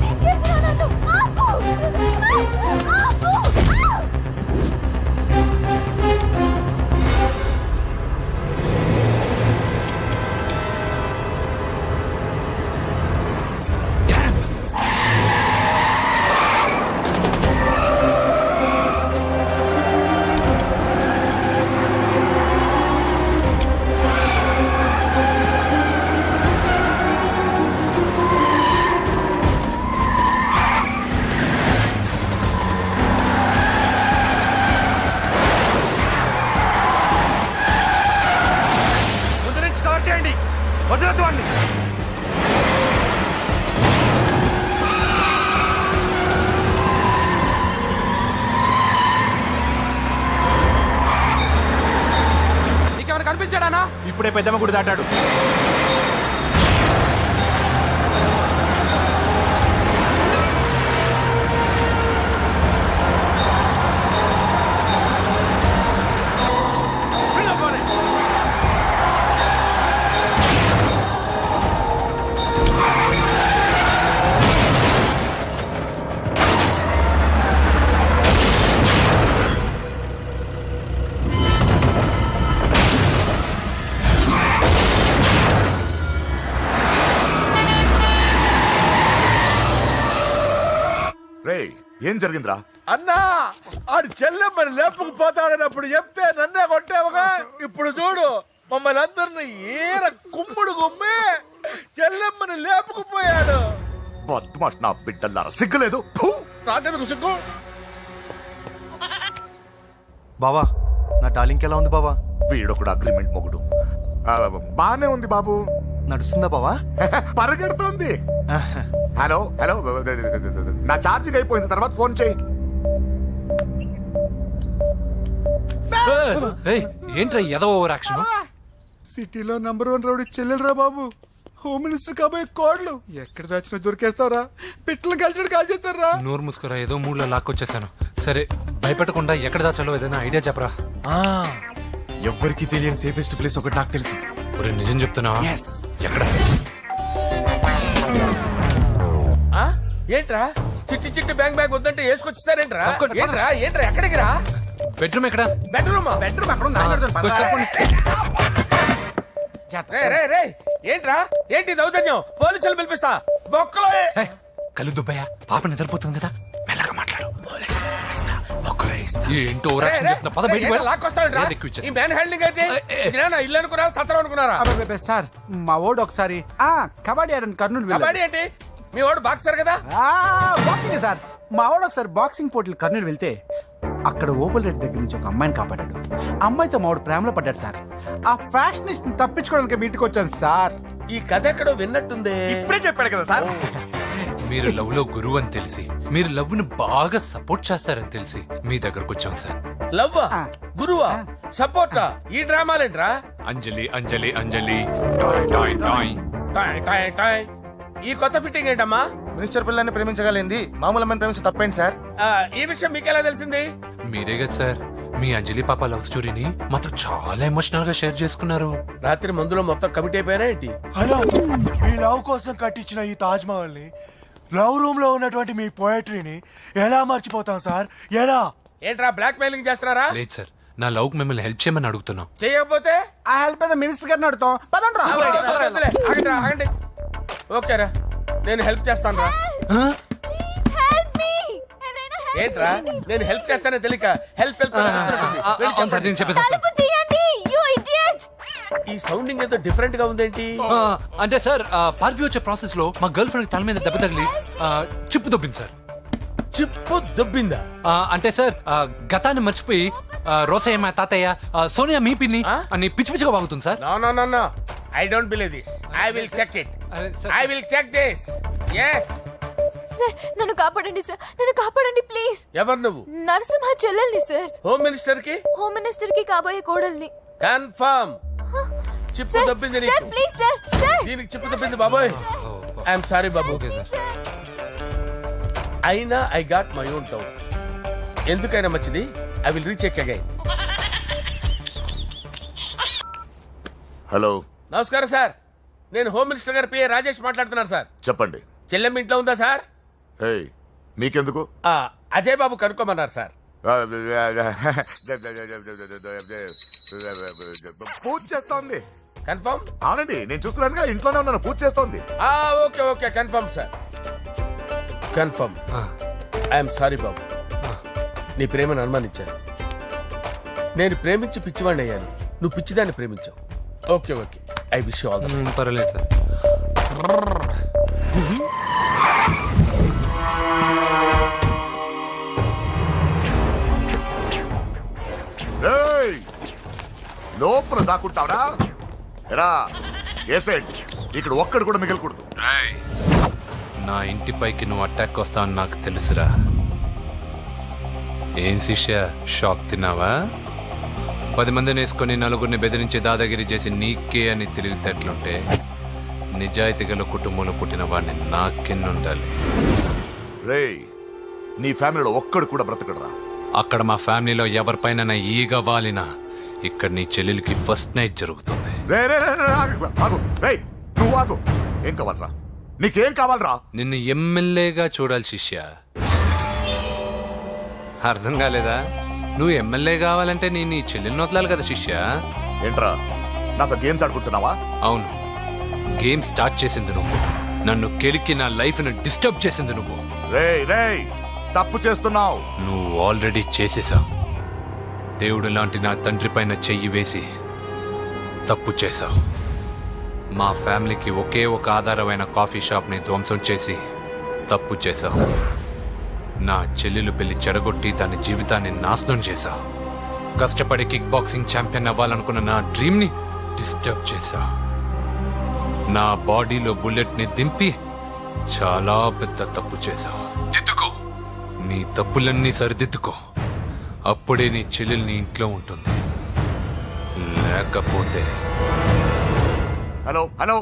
తీసుకెళ్తున్నాను. ఇప్పుడే పెద్దమ్మ గుడి దాటాడు. రేయ్ ఏం జరిగిందిరా? అన్నా ఆడు చెల్లెమ్మని లేపుకుపోతాడన్నప్పుడు చెప్తే నన్నే కొట్టావుగా. ఇప్పుడు చూడు మమ్మల్ని అందరిని ఏర కుమ్ముడు గుమ్మి చెల్లెమ్మని లేపుకుపోయాడు. బద్మాష్ నా బిడ్డల్లారా, సిగ్గులేదు? ఫు! నాకెందుకు సిగ్గు? బావా నా డార్లింగ్ ఎలా ఉంది బావా? వీడొకడు అగ్రిమెంట్ మొగుడు. బానే ఉంది బాబు. నడుస్తుందా బావా? పరిగెడుతోంది. హలో హలో, నా ఛార్జింగ్ అయిపోయింది, తర్వాత ఫోన్ చేయి. ఏంట్రా ఎదో ఓవర్ యాక్షన్? సిటీలో నంబర్ 1 రౌడీ చెల్లెలరా బాబు. హోమ్ మినిస్టర్ కాబోయే కోడ్లు ఎక్కడ దాచిన దొరికేస్తావరా? పిట్టలు కలిసి కాల్ చేస్తారా? నోరు మూసుకురా, ఏదో మూడ్లో లాక్కొచ్చేసాను. సరే భయపెట్టకుండా ఎక్కడ దాచాలో ఏదైనా ఐడియా చెప్పరా. ఎవ్వరికి తెలియని సేఫెస్ట్ ప్లేస్ ఒకటి నాకు తెలుసు. ఒరే నిజం చెప్తున్నావా? ఎక్కడ? ఏంట్రా చిట్టి చిట్టి బ్యాంక్ బ్యాగ్ వద్దంటే వేసుకొచ్చేసారేంట్రా? ఏంట్రా ఏంట్రా ఎక్కడికి రా? బెడ్రూమ్ ఎక్కడ? బెడ్రూమ్ ఏంట్రా ఏంటి దౌర్జన్యం? పోలీసులు పిలిపిస్తా బొక్కలో. కళ్ళు దుబ్బయ్యా, పాప నిద్రపోతుంది కదా, మెల్లగా మాట్లాడు. ఏంటో ఓవర్ యాక్షన్ చేస్తున్నా, పద బయటికి వెళ్ళు. లాక్కొస్తాడంట్రా ఎక్కువ ఇచ్చేస్తా. ఈ మ్యాన్ హ్యాండింగ్ అయితే ఇదేనా ఇల్లు అనుకున్నారా సత్రం అనుకున్నారా? సార్ మా ఓడు ఒకసారి కబడ్డీ ఆడని కర్నూలు కబడ్డీ ఏంటి? మీ వాడు బాక్సర్ కదా? Boxing sir. మా వాడు ఒకసారి బాక్సింగ్ పోటీలు కర్నూలు వెళ్తే అక్కడ ఓపెల్ రెడ్డి దగ్గర నుంచి ఒక అమ్మాయిని కాపాడాడు. అమ్మాయితో మా వాడు ప్రేమలో పడ్డాడు సార్. ఆ ఫ్యాషనిస్ట్ తప్పించుకోవడానికి మీ ఇంటికి వచ్చాను సార్. ఈ కథ ఎక్కడో విన్నట్టుంది. ఇప్పుడే చెప్పాడు కదా సార్. మీరు లవ్ లో గురువు అని తెలిసి, మీరు లవ్ ను బాగా సపోర్ట్ చేస్తారని తెలిసి మీ దగ్గరకు వచ్చాం సార్. లవ్వా గురువా సపోర్టా? ఈ డ్రామాలేంట్రా? అంజలి అంజలి అంజలి టాయ్ టాయ్ టాయ్. టాయ్ టాయ్ టాయ్. ఈ కొత్త ఫిట్టింగ్ ఏంటమ్మా? మినిస్టర్ పిల్లని ప్రేమించగలిగింది మామూలు అమ్మని ప్రేమించి తప్పేంటి సార్? ఈ విషయం మీకెలా తెలిసింది? మీరే కదా సార్ మీ అంజలి పాప లవ్ స్టోరీని మాతో చాలా ఎమోషనల్ గా షేర్ చేసుకున్నారు. రాత్రి మందులో మొత్తం కమిట్ అయిపోయినా ఏంటి? హలో, మీ లవ్ కోసం కట్టించిన ఈ తాజ్ మహల్ ని, లవ్ రూమ్ లో ఉన్నటువంటి మీ పోయట్రీని ఎలా మర్చిపోతాం సార్? ఎలా? ఏంట్రా బ్లాక్ మెయిలింగ్ చేస్తున్నారా? లేదు సార్, నా లవ్ కు మిమ్మల్ని హెల్ప్ చేయమని అడుగుతున్నాం. చేయకపోతే ఆ హెల్ప్ అయితే మినిస్టర్ గారిని అడుగుతాం. పదండ్రా. ఆగండి ఆగండి. ఓకేరా, నేను హెల్ప్ చేస్తాను రా. ఏంట్రా నేను హెల్ప్ చేస్తానే తెలియక హెల్ప్ అవును సార్, నేను చెప్పేసాను సార్. ఈ సౌండింగ్ ఏదో డిఫరెంట్ గా ఉందేంటి? అంటే సార్ పార్టీ వచ్చే ప్రాసెస్ లో మా గర్ల్ ఫ్రెండ్ తల మీద దెబ్బ తగిలి చిప్పు దొబ్బింది సార్. చిప్పు దొబ్బిందా? అంటే సార్ గతాన్ని మర్చిపోయి రోసయ్య మా తాతయ్య, సోనియా మీ పిన్ని అని పిచ్చి పిచ్చిగా వాగుతుంది sir. No I don't believe this. I will check it. I will check this. yes sir నన్ను కాపాడండి సార్, నన్ను కాపాడండి ప్లీజ్. ఎవరు నువ్వు? నరసింహ చెల్లెల్ని సార్. హోమ్ మినిస్టర్ కి? హోమ్ మినిస్టర్ కి కాబోయే కోడల్ని. కన్ఫర్మ్. చిప్పు సార్ దొబ్బింది సార్ నీకు. Please sir. సార్ దీనికి చిప్పు దొబ్బింది బాబోయ్. ఐఎమ్ సారీ బాబు. అయినా I got my own doubt. ఎందుకైనా మంచిది, I will recheck again. Hello, నమస్కారం సార్, నేను హోమ్ మినిస్టర్ గారి పిఏ రాజేష్ మాట్లాడుతున్నాను సార్. చెప్పండి. చెల్లెమ్మ ఇంట్లో ఉందా సార్? ఏయ్, మీకెందుకు? అజయ్ బాబు కనుక్కోమన్నారు సార్. పూజ చేస్తోంది. కన్ఫర్మ్? అవునండి, నేను చూస్తున్నానుగా, ఇంట్లోనే ఉన్నాను, పూజ చేస్తోంది. Okay okay confirm sir. Confirm. I'm sorry బాబు, నీ ప్రేమను అనుమానించాను. నేను ప్రేమించి పిచ్చివాడిని అయ్యాను, నువ్వు పిచ్చిదాన్ని ప్రేమించావు. Okay okay, I wish you all the best. పర్వాలేదు సార్. లోపల దాక్కుంటావరా? ఎరా ఏసేంటి, ఇక్కడ ఒక్కడు కూడా మిగలకూడదు. నా ఇంటిపైకి నువ్వు అటాక్ వస్తావని నాకు తెలుసురా. ఏం శిష్య, షాక్ తిన్నావా? 10 మందిని వేసుకొని నలుగురిని బెదిరించి దాదాగిరి చేసి నీకే అని తెలివితేటలుంటే నిజాయితీ గల కుటుంబంలో పుట్టిన వాడిని నాకెన్నుండాలి. రేయ్, నీ ఫ్యామిలీలో ఒక్కడు కూడా బ్రతకడరా. అక్కడ మా ఫ్యామిలీలో ఎవరిపైన ఈగ వాలినా ఇక్కడ నీ చెల్లెలికి ఫస్ట్ నైట్ జరుగుతుంది. రే రే రే రే, ఆగు. రేయ్, నువ్వు ఆగు. ఏం కావాలరా? నీకేం కావాలరా? నిన్ను ఎమ్మెల్యేగా చూడాలి శిష్య. అర్థం కాలేదా? నువ్వు ఎమ్మెల్యే కావాలంటే నేను నీ చెల్లెల్ని వదలాలి కదా శిష్య. ఏంట్రా, నాతో గేమ్స్ ఆడుకుంటున్నావా? అవును, గేమ్ స్టార్ట్ చేసింది నువ్వు. నన్ను కెలికి నా లైఫ్ను డిస్టర్బ్ చేసింది నువ్వు. రేయ్ రేయ్, తప్పు చేస్తున్నావు. నువ్వు ఆల్రెడీ చేసేసావు. దేవుడు లాంటి నా తండ్రి పైన చెయ్యి వేసి తప్పు చేశావు. మా ఫ్యామిలీకి ఒకే ఒక ఆధారమైన కాఫీ షాప్ని ధ్వంసం చేసి తప్పు చేశావు. నా చెల్లెలు పెళ్లి చెడగొట్టి దాని జీవితాన్ని నాశనం చేశావు. కష్టపడి కిక్ బాక్సింగ్ ఛాంపియన్ అవ్వాలనుకున్న నా డ్రీమ్ని డిస్టర్బ్ చేశావు. నా బాడీలో బుల్లెట్ని దింపి చాలా పెద్ద తప్పు చేశావు. దిద్దుకో, నీ తప్పులన్నీ సరిదిద్దుకో. అప్పుడే నీ చెల్లెలు నీ ఇంట్లో ఉంటుంది. లేకపోతే హలో హలో,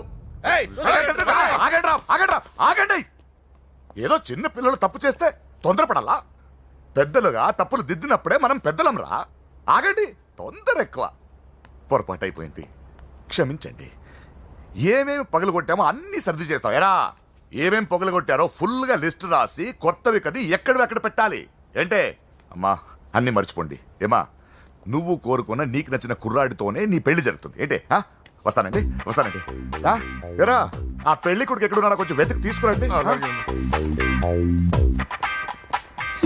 ఆగండి. ఏదో చిన్న పిల్లలు తప్పు చేస్తే తొందరపడాలా? పెద్దలుగా తప్పులు దిద్దినప్పుడే మనం పెద్దలంరా. ఆగండి, తొందర ఎక్కువ. పొరపాటు అయిపోయింది, క్షమించండి. ఏమేమి పగలగొట్టామో అన్ని సర్ది చేస్తాం. ఎరా, ఏమేం పగలగొట్టారో ఫుల్గా లిస్ట్ రాసి కొత్తవి కని ఎక్కడ పెట్టాలి. ఏంటే అమ్మా, అన్ని మర్చిపోండి. ఏమా, నువ్వు కోరుకున్న నీకు నచ్చిన కుర్రాడితోనే నీ పెళ్లి జరుగుతుంది. ఏంటే వస్తానండి. ఎరా, ఆ పెళ్లి కొడుకు ఎక్కడున్నా కొంచెం వెతికి తీసుకురండి.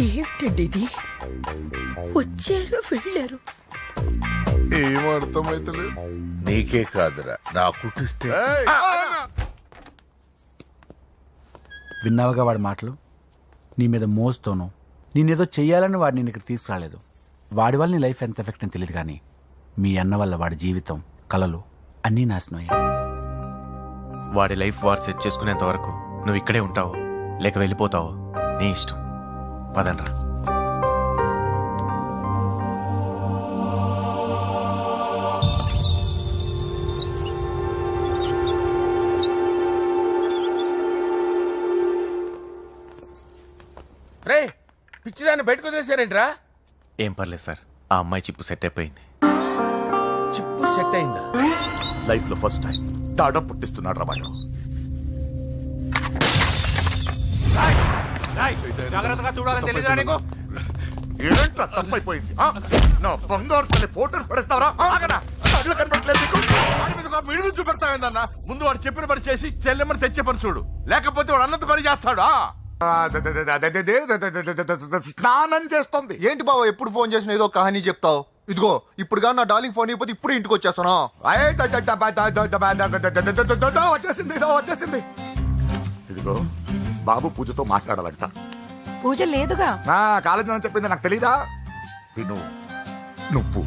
ఏమిటండి ఇది? వచ్చారు వెళ్ళారు. ఏం అర్థమైతలేదు. నీకే కాదురా, నా కుట్టిస్తే. విన్నావుగా వాడి మాటలు? నీ మీద మోస్తోనూ నేనేదో చెయ్యాలని వాడు నేను ఇక్కడ తీసుకురాలేదు. వాడి వల్ల నీ లైఫ్ ఎంత ఎఫెక్ట్ అని తెలియదు, కానీ మీ అన్న వల్ల వాడి జీవితం, కలలు అన్నీ నాశనం అయ్యాయి. వాడి లైఫ్ వాడు సెట్ చేసుకునేంత వరకు నువ్వు ఇక్కడే ఉంటావో లేక వెళ్ళిపోతావో నీ ఇష్టం. పదండ్రా. రే, పిచ్చిదాన్ని బయటకు వదిలేశారేంట్రా? ఏం పర్లేదు సార్, ఆ అమ్మాయి చిప్పు సెట్ అయిపోయింది. చిప్పు సెట్ అయిందా? లైఫ్ లో ఫస్ట్ టైం తాడ పుట్టిస్తున్నాడు రా వాడు. జాగ్రత్తగా చూడాలని తెలియదురా నీకు? ఏంట్రా తప్పైపోయింది? నా బంగారు తల్లి ఫోటోని పడేస్తావరా? కళ్ళు కనపడట్లేదు నీకు? మిడిమి చూపెడతావేందన్నా? ముందు వాడు చెప్పిన పని చేసి చెల్లెమ్మని తెచ్చే పని చూడు, లేకపోతే వాడు అన్నంత పని చేస్తాడు. స్నానం చేస్తుంది. ఏంటి బావ ఎప్పుడు ఫోన్ చేసిన ఏదో కహానీ చెప్తావు? ఇదిగో ఇప్పుడు కానీ నా డార్లింగ్ ఫోన్ అయిపోతే ఇప్పుడు ఇంటికి వచ్చేస్తాను. వచ్చేసింది. ఇదిగో బాబు పూజతో మాట్లాడాలంట. పూజ లేదుగా. కాలేజీ అని చెప్పింది నాకు తెలీదా? విను, నువ్వు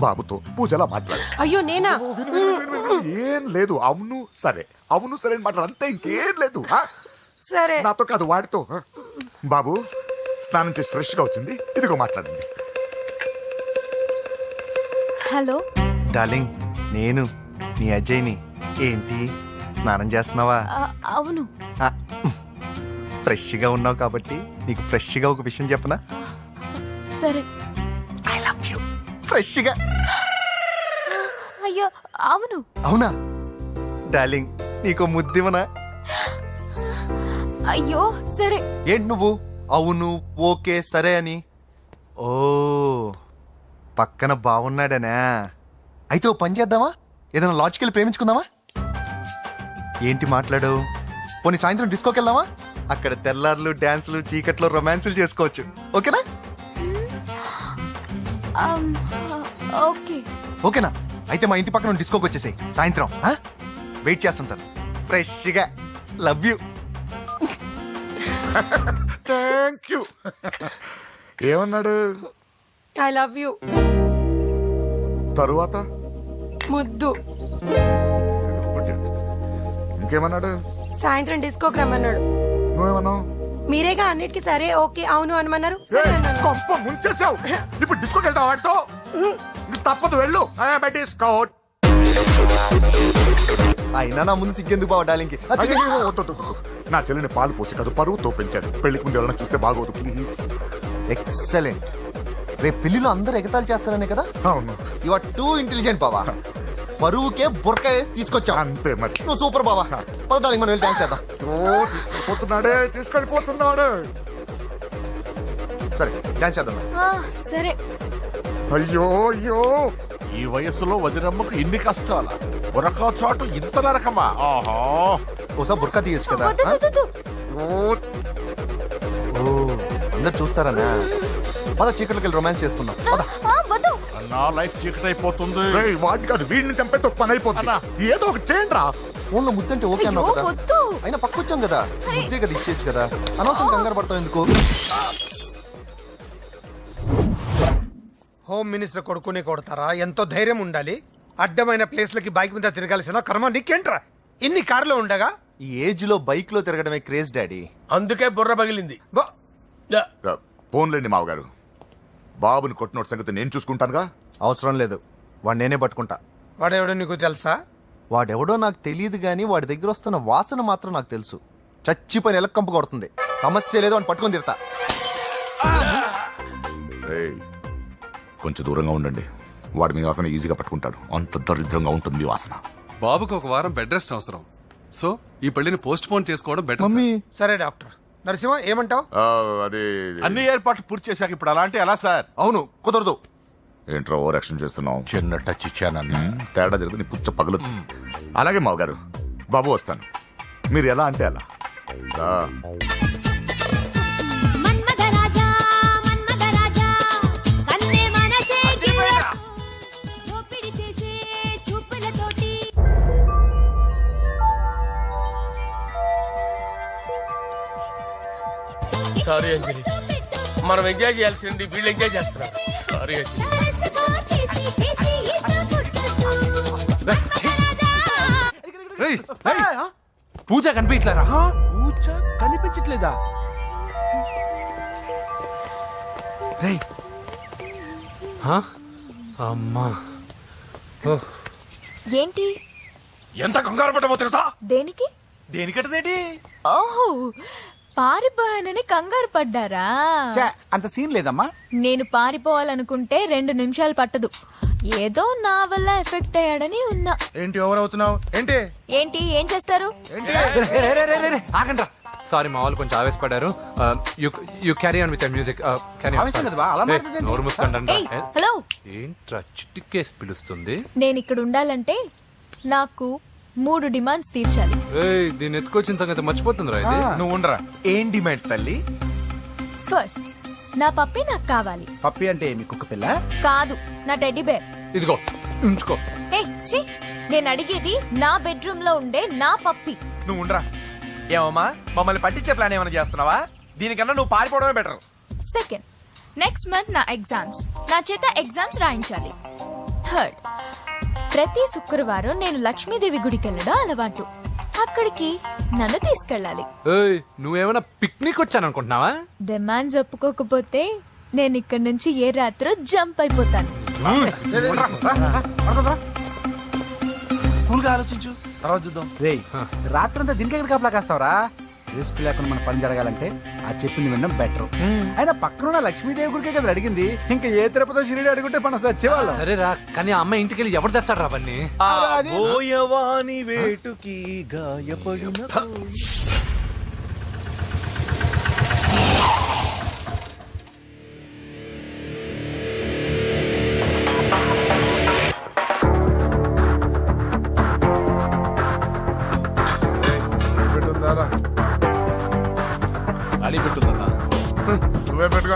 బాబుతో పూజలా మాట్లాడు. అయ్యో నేనా? ఏం లేదు. అవును సరే అని మాట్లాడు, అంతే, ఇంకేం లేదు. సరే, నాతో కాదు వాడితో. బాబు స్నానం చేసి ఫ్రెష్ గా వచ్చింది, ఇదిగో మాట్లాడండి. హలో డార్లింగ్, నేను నీ అజయ్ని. ఏంటి స్నానం చేస్తున్నావా? అవును. ఫ్రెష్గా ఉన్నావు కాబట్టి నీకు ఫ్రెష్గా ఒక విషయం చెప్పనా? సరే. I love you. ఫ్రెష్గా. అయ్యో అవును. అవునా డార్లింగ్, నీకు ముద్దివనా? అయ్యో సరే. ఏంటి నువ్వు అవును ఓకే సరే అని? ఓ, పక్కన బాగున్నాడనా? అయితే ఓ పని చేద్దామా? ఏదైనా లాజికల్ ప్రేమించుకుందామా? ఏంటి మాట్లాడు? పోనీ సాయంత్రం డిస్కోకి వెళ్దామా? అక్కడ తెల్లార్లు డాన్సులు చీకట్లో రొమాన్సులు చేసుకోవచ్చు. ఓకేనా? ఓకే. ఓకేనా? అయితే మా ఇంటి పక్కన డిస్కోకి వచ్చేసాయి సాయంత్రం. వెయిట్ చేస్తుంటాను ఫ్రెష్గా. Love you. Thank you. ఏమన్నాడు? I love you. తరువాత ముద్దు. ఇంకేమన్నాడు? సాయంత్రం డిస్కోకి రమ్మన్నాడు. నువ్వేమన్నావు? మీరేగా అన్నిటికీ సరే ఓకే అవును అనమన్నారు. సరే అన్నాను. కొంప ముంచేసావు. ఇప్పుడు డిస్కోకి వెళ్తావు వాడితో? తప్పదు వెళ్ళు తీసుకో. అయినా నా ముందు సిగ్గెందుకు బావ డార్లింగ్కి అయ్యో, వద్దు, వద్దు, వద్దు. నా చెల్లిని పాలు పోసి కాదు పరువుతో పెంచాను. పెళ్లికి ముందు ఎవరైనా చూస్తే బాగోదు ప్లీజ్. ఎక్సలెంట్. రేపు పెళ్లిలో అందరూ ఎగతాళి చేస్తారనే కదా. అవును యు ఆర్ టూ ఇంటెలిజెంట్ బావా. పరువుకే బుర్క వేసి తీసుకొచ్చా. అంతే మరి. నువ్వు సూపర్ బావా. పద డార్లింగ్ మనం వెళ్ళి డాన్స్ చేద్దాం. పోతున్నాడే తీసుకెళ్ళిపోతున్నాడు. సరే డాన్స్ చేద్దాం. సరే. అయ్యో అయ్యో, ఈ వయస్సులో వదినమ్మకు ఇన్ని కష్టాల ఒరక చోటు ఇంత నరకమా? ఆహా, ఓసారి బుర్కా తీయొచ్చు కదా. వద్దు, వద్దు, వద్దు. ఓ అందరు చూస్తారన్నా. పద చీకట్లోకి వెళ్ళి రొమాన్స్ చేసుకుందాం. పద. వద్దు. నా లైఫ్ చీకటి అయిపోతుంది. రేయ్, వాటి కాదు వీడిని చంపేతో పని అయిపోతుంది. ఏదో ఒకటి చేయండి రా. ఫోన్ లో ముద్దంటే ఓకే అన్నావు అయ్యో, కదా. వద్దు. అయినా పక్కొచ్చాం కదా, ముద్దే కదా ఇచ్చేయచ్చు కదా. అనవసరం కంగారు పడతావు ఎందుకు. హోమ్ మినిస్టర్ కొడుకుని కొడతారా? ఎంతో ధైర్యం ఉండాలి. అడ్డమైన ప్లేస్లకి బైక్ మీద తిరగాల్సిన కర్మ నీకేంట్రా? ఇన్ని కార్లో ఉండగా ఈ ఏజ్ లో బైక్ లో తిరగడమే క్రేజ్ డాడీ. అందుకే బుర్ర పగిలింది. ఫోన్లేండి మావగారు. బాబుని కొట్టినోటి సంగతి నేను చూసుకుంటానుగా. అవసరం లేదు, వాడు నేనే పట్టుకుంటా. వాడెవడో నీకు తెలుసా? వాడెవడో నాకు తెలియదు కానీ వాడి దగ్గర వస్తున్న వాసన మాత్రం నాకు తెలుసు. చచ్చిపోయిన ఎలక్కంపు కొడుతుంది. సమస్య లేదు అని పట్టుకొని తిడతా. రేయ్, కొంచెం దూరంగా ఉండండి. వాడు మీ వాసన ఈజీగా పట్టుకుంటాడు. అంత దరిద్రంగా ఉంటుంది మీ వాసన. బాబుకి ఒక వారం బెడ్ రెస్ట్ అవసరం. సో ఈ పెళ్లిని పోస్ట్ పోన్ చేసుకోవడం బెటర్. మమ్మీ సరే డాక్టర్ నరసింహ ఏమంటావు? అదే అన్ని ఏర్పాట్లు పూర్తి చేశాక ఇప్పుడు అలాంటి ఎలా సార్? అవును కుదరదు. ఏంట్రా ఓవర్ యాక్షన్ చేస్తున్నావు? చిన్న టచ్ ఇచ్చానన్న. తేడా జరిగితే నీ పుచ్చ పగలదు. అలాగే మావగారు, బాబు వస్తాను. మీరు ఎలా అంటే అలా. రా. సారీ అంజలి, మనం ఎంజాయ్ చేయాల్సింది వీళ్ళు ఎంజాయ్ చేస్తున్నారు. సారీ అంజలి. పూజ కనిపించలేరా? పూజ కనిపించట్లేదా? రేయ్, అమ్మా ఏంటి? ఎంత కంగారు పడ్డమో తెలుసా? దేనికి? దేనికట్టదేటి? ఓహో, పారిపోయానని కంగారు పడ్డారా? ఛే, అంత సీన్ లేదమ్మా. నేను పారిపోవాలనుకుంటే 2 నిమిషాలు పట్టదు. ఏదో నా వల్ల ఎఫెక్ట్ అయ్యాడని ఉన్నా. ఏంటి ఓవర్ అవుతున్నావు? ఏంటి ఏంటి ఏం చేస్తారు? ఆగండ్రా. సారీ మా వాళ్ళు కొంచెం ఆవేశపడ్డారు. You carry on with music. ఆవేశం కదా బా, అలా మాట్లాడదండి. నోరు మూసుకోండి. ఏయ్, హలో. ఏంట్రా చిటికేసి పిలుస్తుంది? నేను ఇక్కడ ఉండాలంటే నాకు 3 డిమాండ్స్ తీర్చాలి. ఏయ్, దీన్ని ఎత్తుకొచ్చిన సంగతి మర్చిపోతుందిరా ఇది. నువ్వు ఉండరా. ఏం డిమాండ్స్ తల్లి? ఫస్ట్, నా పప్పి నాకు కావాలి. పప్పి అంటే మీ కుక్క పిల్ల? కాదు, నా టెడ్డీ బేర్. ఇదిగో ఉంచుకో. ఏయ్, ఛీ, నేను అడిగేది నా బెడ్రూమ్ లో ఉండే నా పప్పి. నువ్వు ఉండరా. ఏమమ్మా, మమ్మల్ని పట్టించే ప్లాన్ ఏమైనా చేస్తున్నావా? దీనికన్నా నువ్వు పారిపోవడమే బెటర్. సెకండ్, నెక్స్ట్ మంత్ నా ఎగ్జామ్స్. నా చేత ఎగ్జామ్స్ రాయించాలి. థర్డ్, ప్రతి శుక్రవారం నేను లక్ష్మీదేవి గుడికి వెళ్ళడం అలవాటు. అక్కడికి నన్ను తీసుకెళ్ళాలి. ఏయ్, నువ్వేమైనా పిక్నిక్ వచ్చాను అనుకుంటున్నావా? డిమాండ్స్ ఒప్పుకోకపోతే నేను ఇక్కడి నుంచి ఏ రాత్రో జంప్ అయిపోతాను. కూల్గా ఆలోచించు, తర్వాత చూద్దాం. రేయ్, రాత్రంతా దీనికి ఎక్కడ కాపలా కాస్తావరా? రిస్క్ లేకుండా మన పని జరగాలంటే ఆ చెప్పింది వినడం బెటర్. అయినా పక్కన లక్ష్మీదేవి గుడికే కదా అడిగింది. ఇంకా ఏ తిరుపతి షిరిడి అడుగుంటే మనం సచ్చేవాళ్ళం. సరేరా, కానీ ఆ అమ్మాయి ఇంటికి వెళ్ళి ఎవరు తెస్తాడు అవన్నీ? బోయవాని వేటుకి గాయపడిన అడి పెట్టుందన్నా. నువ్వే పెట్టుకో.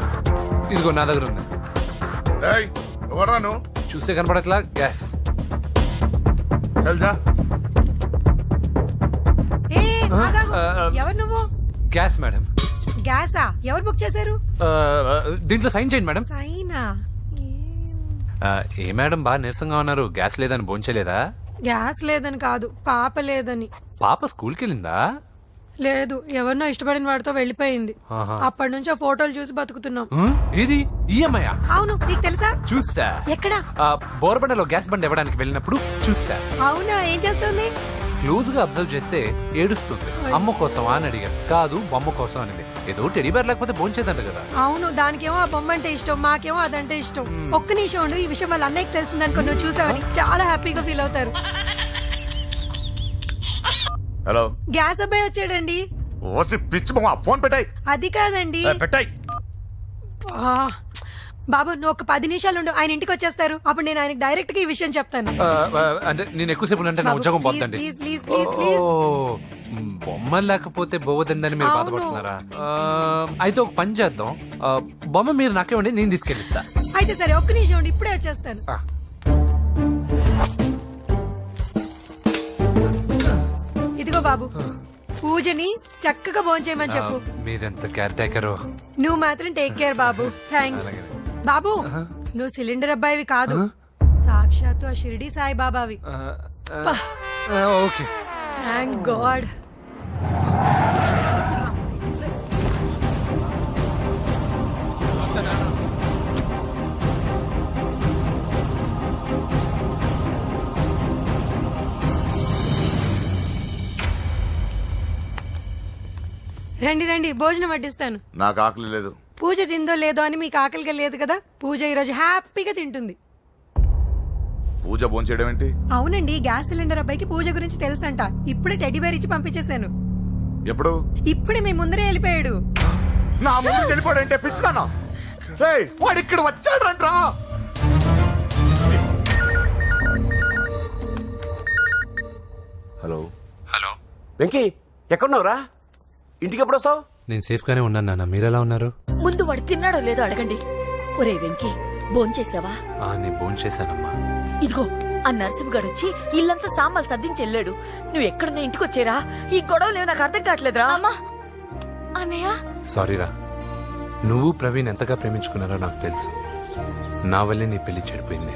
ఇదిగో నా దగ్గర ఉంది. ఎవరా నువ్వు? చూస్తే కనపడట్లా? గ్యాస్. చల్జా. ఎవరు నువ్వు? Gas madam. గ్యాసా? ఎవరు బుక్ చేశారు? దీంట్లో సైన్ చేయండి మేడం. సైనా? ఏ మేడం బాగా నీరసంగా ఉన్నారు? గ్యాస్ లేదని భోంచలేదా? గ్యాస్ లేదని కాదు, పాప లేదని. పాప స్కూల్కి వెళ్ళిందా? లేదు, ఎవరినో ఇష్టపడిన వాడితో వెళ్ళిపోయింది. ఆహా. అప్పటి నుంచి ఆ ఫోటోలు చూసి బతుకుతున్నాం. ఏది ఈఎంఐ అవును, నీకు తెలుసా? చూసా. ఎక్కడ? బోర్బండలో గ్యాస్ బండ్ ఇవ్వడానికి వెళ్ళినప్పుడు చూసా. అవునా, ఏం చేస్తుంది? క్లోజ్ గా అబ్జర్వ్ చేస్తే ఏడుస్తుంది. అమ్మ కోసం అని అడిగాను. కాదు, బొమ్మ కోసం అనింది. ఏదో టెడీ బేర్ లేకపోతే భోంచేదంట కదా. అవును, దానికేమో ఆ బొమ్మ అంటే ఇష్టం, మాకేమో అదంటే ఇష్టం. ఒక్క నిమిషం ఉండు, ఈ విషయం వాళ్ళ అన్నయ్యకి తెలిసిందనుకో, నువ్వు చూసావని చాలా హ్యాపీగా ఫీల్ అవుతారు. హలో, గ్యాస్ అబ్బాయి వచ్చాడండి. ఓసి పిచ్చి బొమ్మ, ఫోన్ పెట్టాయి. అది కాదండి. పెట్టాయి. ఆ, బాబు నువ్వు ఒక 10 నిమిషాలు ఉండు, ఆయన ఇంటికి వచ్చేస్తారు. అప్పుడు నేను ఆయనకి డైరెక్ట్ గా ఈ విషయం చెప్తాను. అంటే నేను ఎక్కువసేపు అంటే నా ఉద్యోగం పోద్దండి. Please please please please. బొమ్మ లేకపోతే బోవదందని మీరు అవును. బాధపడుతున్నారా? అయితే ఒక పని చేద్దాం. బొమ్మ మీరు నాకేమండి, నేను తీసుకెళ్ళిస్తా. అయితే సరే, ఒక్క నిమిషం ఉండి, ఇప్పుడే వచ్చేస్తాను. ఇదిగో బాబు, పూజని చక్కగా భోంచేయమని చెప్పు. మీరెంత కేర్ టేకరు. నువ్వు మాత్రం టేక్ కేర్ బాబు. థ్యాంక్స్ బాబు. నువ్వు సిలిండర్ అబ్బాయివి కాదు, సాక్షాత్తు ఆ షిరిడి సాయి బాబావి. ఓకే. Thank God. రండి రండి, భోజనం వడ్డిస్తాను. నాకు ఆకలి లేదు. పూజ తిందో లేదో అని మీకు ఆకలిగా లేదు కదా, పూజ ఈరోజు హ్యాపీగా తింటుంది. పూజ భోంచేయడం ఏంటి? అవునండి, గ్యాస్ సిలిండర్ అబ్బాయికి పూజ గురించి తెలుసంట. ఇప్పుడే టెడ్డీ బేర్ ఇచ్చి పంపించేశాను. ఎప్పుడు? ఇప్పుడే మీ ముందరే వెళ్ళిపోయాడు. నా ముందు చనిపోయాడంటే పిచ్చిదానా? రేయ్, వాడు ఇక్కడ వచ్చాడంట్రా. హలో హలో వెంకీ, ఎక్కడున్నావురా? ఇంటికి ఎప్పుడు వస్తావు? నేను సేఫ్ గానే ఉన్నాను నాన్న. మీరెలా ఉన్నారు? ముందు వాడు తిన్నాడో లేదో అడగండి. ఒరే వెంకీ, భోంచేసావా? నేను భోంచేశానమ్మా. ఇదిగో ఆ నరసింహగాడు వచ్చి ఇల్లంతా సామాన్లు సర్దించి వెళ్ళాడు. నువ్వు ఎక్కడున్నా ఇంటికి వచ్చేరా. ఈ గొడవలు నాకు అర్థం కావట్లేదురా. అన్నయ్య, సారీరా. నువ్వు ప్రవీణ్ ఎంతగా ప్రేమించుకున్నారో నాకు తెలుసు. నా వల్లే నీ పెళ్లి చెడిపోయింది.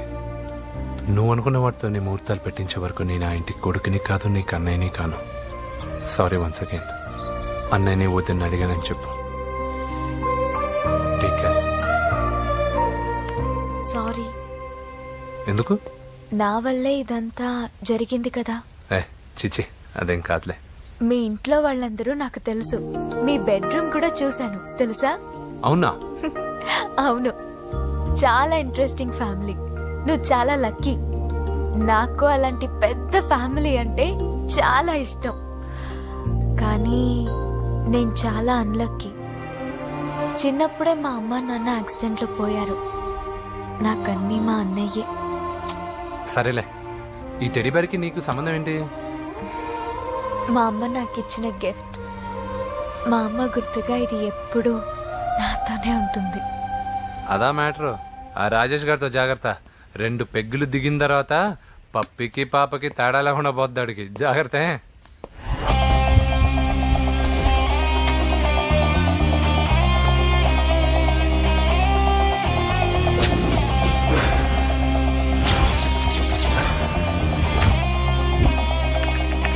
నువ్వు అనుకున్న వాటితో నీ ముహూర్తాలు పెట్టించే వరకు నేను ఆ ఇంటికి కొడుకుని కాదు, నీకు అన్నయ్యని కాను. Sorry once again. అన్నయ్యని వద్దని అడిగానని చెప్పు. Take care. సారీ. ఎందుకు? నా వల్లే ఇదంతా జరిగింది కదా. చిచి, అదేం కాదులే. మీ ఇంట్లో వాళ్ళందరూ నాకు తెలుసు. మీ బెడ్రూమ్ కూడా చూశాను, తెలుసా? అవునా? అవును, చాలా ఇంట్రెస్టింగ్ ఫ్యామిలీ. నువ్వు చాలా లక్కీ. నాకు అలాంటి పెద్ద ఫ్యామిలీ అంటే చాలా ఇష్టం. కానీ నేను చాలా అన్లక్కీ. చిన్నప్పుడే మా అమ్మ నాన్న యాక్సిడెంట్లో పోయారు. నాకన్నీ మా అన్నయ్యే. సరేలే, ఈ టెడీబేర్కి నీకు సంబంధం ఏంటి? మా అమ్మ నాకు ఇచ్చిన గిఫ్ట్. మా అమ్మ గుర్తుగా ఇది ఎప్పుడూ నాతోనే ఉంటుంది. అదా మ్యాటరు. ఆ రాజేష్ గారితో జాగ్రత్త. 2 పెగ్గులు దిగిన తర్వాత పప్పికి పాపకి తేడా లేకుండా పోద్దాడికి. జాగ్రత్త.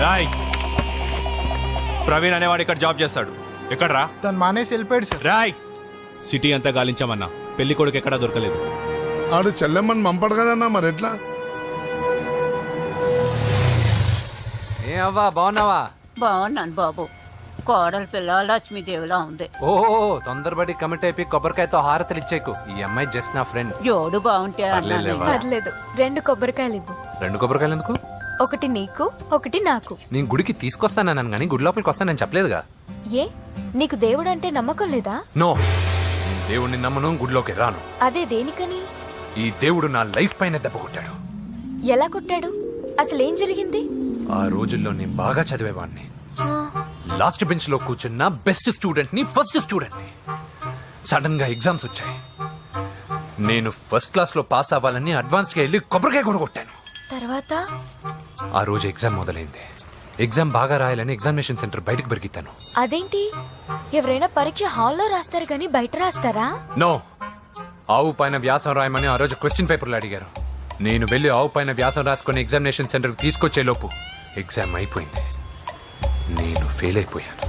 రాయ్, ప్రవీణ్ అనేవాడు ఇక్కడ జాబ్ చేస్తాడు. ఎక్కడ్రా? తను మానేసి వెళ్ళిపోయాడు సార్. రాయ్, సిటీ అంతా గాలించామన్నా, పెళ్లి కొడుకు ఎక్కడా దొరకలేదు. ఆడు చెల్లెమ్మని పంపడు కదన్నా, మరి ఎట్లా? ఏ అవ్వా, బాగున్నావా? బాగున్నాను బాబు. కోడలి పిల్ల లక్ష్మీదేవిలా ఉంది. ఓ తొందరపడి కమిట్ అయిపోయి కొబ్బరికాయతో హారతలు ఇచ్చేకు. ఈ అమ్మాయి జస్ట్ నా ఫ్రెండ్. జోడు బాగుంటే పర్లేదులేవా? పర్లేదు, 2 కొబ్బరికాయలు ఇవ్వు. 2 కొబ్బరికాయలు ఎందుకు? ఒకటి నీకు, ఒకటి నాకు. నేను గుడికి తీసుకొస్తానన్నాను కానీ గుడి లోపలికి వస్తానని చెప్పలేదుగా. ఏ, నీకు దేవుడు అంటే నమ్మకం లేదా? నో, దేవుడిని నమ్మను, గుడిలోకి రాను. అదే దేనికని? ఈ దేవుడు నా లైఫ్ పైన దెబ్బ కొట్టాడు. ఎలా కొట్టాడు? అసలేం జరిగింది? ఆ రోజుల్లో నేను బాగా చదివేవాడిని. ఆ, లాస్ట్ బెంచ్ లో కూర్చున్న బెస్ట్ స్టూడెంట్ ని, ఫస్ట్ స్టూడెంట్ ని. సడన్ గా ఎగ్జామ్స్ వచ్చాయి. నేను ఫస్ట్ క్లాస్ లో పాస్ అవ్వాలని అడ్వాన్స్ గా వెళ్ళి కొబ్బరికాయ కూడా కొట్టాను. తర్వాత? ఆ రోజు ఎగ్జామ్ మొదలైంది. ఎగ్జామ్ బాగా రాయాలని ఎగ్జామినేషన్ సెంటర్ బయటకు పెరిగితాను. అదేంటి, ఎవరైనా పరీక్ష హాల్లో రాస్తారు కానీ బయట రాస్తారా? నో, ఆవు పైన వ్యాసం రాయమని ఆ రోజు క్వశ్చన్ పేపర్లు అడిగారు. నేను వెళ్ళి ఆవు పైన వ్యాసం రాసుకొని ఎగ్జామినేషన్ సెంటర్కి తీసుకొచ్చే లోపు ఎగ్జామ్ అయిపోయింది. నేను ఫెయిల్ అయిపోయాను.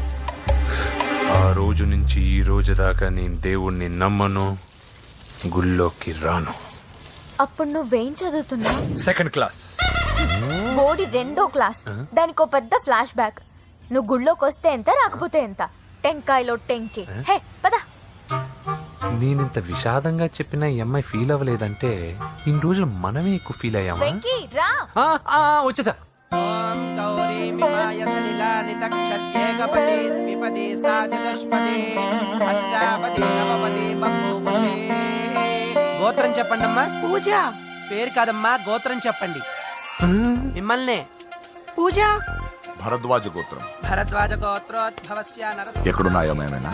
ఆ రోజు నుంచి ఈ రోజు దాకా నేను దేవుణ్ణి నమ్మను, గుళ్ళోకి రాను. అప్పుడు నువ్వేం చదువుతున్నావు? Second class. బోడి 2వ క్లాస్. దానికో పెద్ద ఫ్లాష్ బ్యాక్. నువ్వు గుళ్ళోకి వస్తే ఎంత, రాకపోతే ఎంత. టెంకాయలో టెంకి. హే పద. నేనింత విషాదంగా చెప్పిన ఈ అమ్మాయి ఫీల్ అవ్వలేదంటే ఇన్ని రోజులు మనమే ఎక్కువ ఫీల్ అయ్యామా? వెంకీ రా. వచ్చేసా. గోత్రం చెప్పండి అమ్మా. పూజ. పేరు కాదమ్మా, గోత్రం చెప్పండి. మిమ్మల్నే. పూజ. భరద్వాజ గోత్రం. భరద్వాజ గోత్రోద్భవస్య నరసింహ. ఎక్కడున్నాయో మేమైనా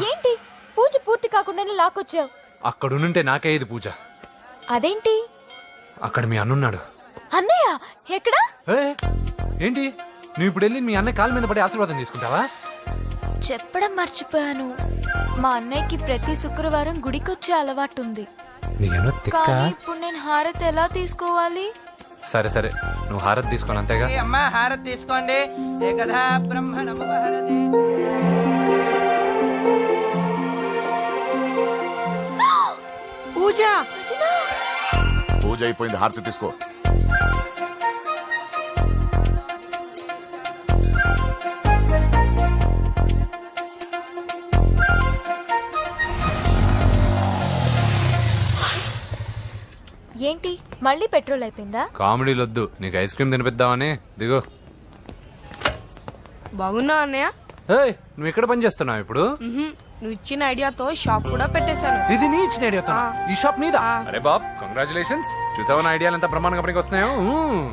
ఏంటి పూజ పూర్తి కాకుండానే లాక్కొచ్చావు? అక్కడుంటే నాకే ఇది పూజ. అదేంటి? అక్కడ మీ అన్నున్నాడు. అన్నయ్య ఎక్కడా? ఏంటి నువ్వు ఇప్పుడు వెళ్ళి మీ అన్నయ్య కాళ్ళ మీద పడి ఆశీర్వాదం తీసుకుంటావా? చెప్పడం మర్చిపోయాను. మా అన్నయ్యకి ప్రతి శుక్రవారం గుడికొచ్చే అలవాటు ఉంది. నీకేమో తిక్క. కానీ ఇప్పుడు నేను హారతి ఎలా తీసుకోవాలి? సరే సరే, నువ్వు హారతి తీసుకోను అంతేగా. ఏ అమ్మా, హారతి తీసుకోండి. ఏకదా బ్రహ్మణముపహరతి. పూజ. పూజ అయిపోయింది, హారతి తీసుకో. ఏంటి మళ్ళీ పెట్రోల్ అయిపోయిందా? కామెడీలు వద్దు, నీకు ఐస్ క్రీమ్ తినిపిద్దామని. దిగో. బాగున్నా అన్నయ్య? ఏయ్, నువ్వు ఎక్కడ పని చేస్తున్నావు ఇప్పుడు? నువ్వు ఇచ్చిన ఐడియాతో షాప్ కూడా పెట్టేశాను. ఇది నీ ఇచ్చిన ఐడియా? ఈ షాప్ నీదా? అరే బాబ్, కంగ్రాచులేషన్స్. చూసావా నా ఐడియాలు ఎంత బ్రహ్మాండంగా పనికి వస్తున్నాయో?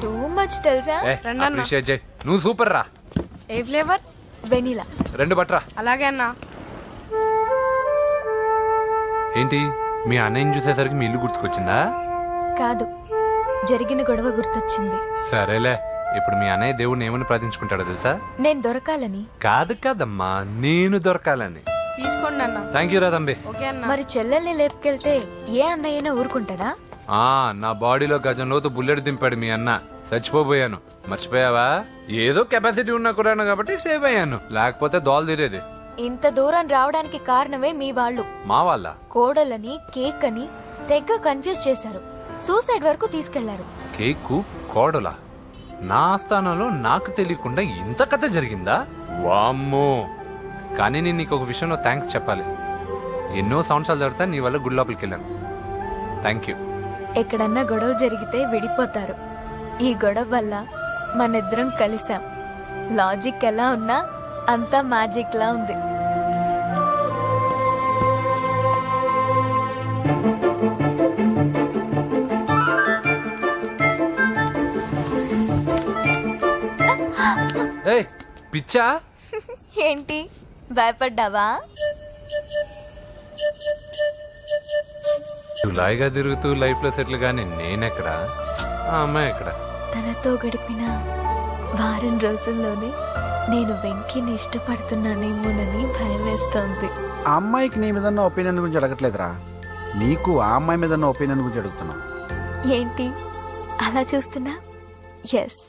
టూ మచ్ తెలుసా? అప్రిషియేట్ చేయి. నువ్వు సూపర్ రా. ఏ ఫ్లేవర్? వెనిలా. 2 బట్రా. అలాగే అన్నా. ఏంటి మీ అన్నయ్యని చూసేసరికి మీ ఇల్లు గుర్తుకొచ్చిందా? కాదు, జరిగిన గొడవ గుర్తొచ్చింది. సరేలే, ఇప్పుడు మీ అన్నయ్య దేవుడిని ఏమని ప్రార్థించుకుంటాడో తెలుసా? నేను దొరకాలని. కాదు కదమ్మా, నేను దొరకాలని. తీసుకోండి అన్న. థ్యాంక్ యూ రా తంబి. ఓకే అన్న. మరి చెల్లెల్ని లేపుకెళ్తే ఏ అన్నయ్యనా ఊరుకుంటాడా? నా బాడీలో గజం లోతు బుల్లెట్ దింపాడు మీ అన్న. చచ్చిపోయాను. మర్చిపోయావా? ఏదో కెపాసిటీ ఉన్న కురాను కాబట్టి సేవ్ అయ్యాను, లేకపోతే దోలు తీరేది. ఇంత దూరం రావడానికి కారణమే మీ వాళ్ళు. మా వాళ్ళ కోడలని కేక్ అని తెగ కన్ఫ్యూజ్ చేశారు. సూసైడ్ వరకు తీసుకెళ్లారు. కేకు కోడలా? నా స్థానంలో నాకు తెలియకుండా ఇంత కథ జరిగిందా? వామ్మో. కానీ నేను నీకు ఒక విషయంలో థ్యాంక్స్ చెప్పాలి. ఎన్నో సంవత్సరాలు తర్వాత నీ వల్ల గుడి లోపలికి వెళ్ళాను. Thank you. ఎక్కడన్నా గొడవ జరిగితే విడిపోతారు. ఈ గొడవ వల్ల మనిద్దరం కలిసాం. లాజిక్ ఎలా ఉన్నా అంతా మ్యాజిక్ లా ఉంది. ఏయ్ పిచ్చా? ఏంటి భయపడ్డావా? జులాయిగా తిరుగుతూ లైఫ్ లో సెటిల్ గాని నేనెక్కడా, ఆ అమ్మాయి ఎక్కడ? తనతో గడిపిన వారం రోజుల్లోనే నేను వెంకీని ఇష్టపడుతున్నానేమోనని భయం వేస్తోంది. ఆ అమ్మాయికి నీ మీద ఒపీనియన్ గురించి అడగట్లేదురా, నీకు ఆ అమ్మాయి మీద ఒపీనియన్ గురించి అడుగుతున్నావు. ఏంటి అలా చూస్తున్నా? Yes,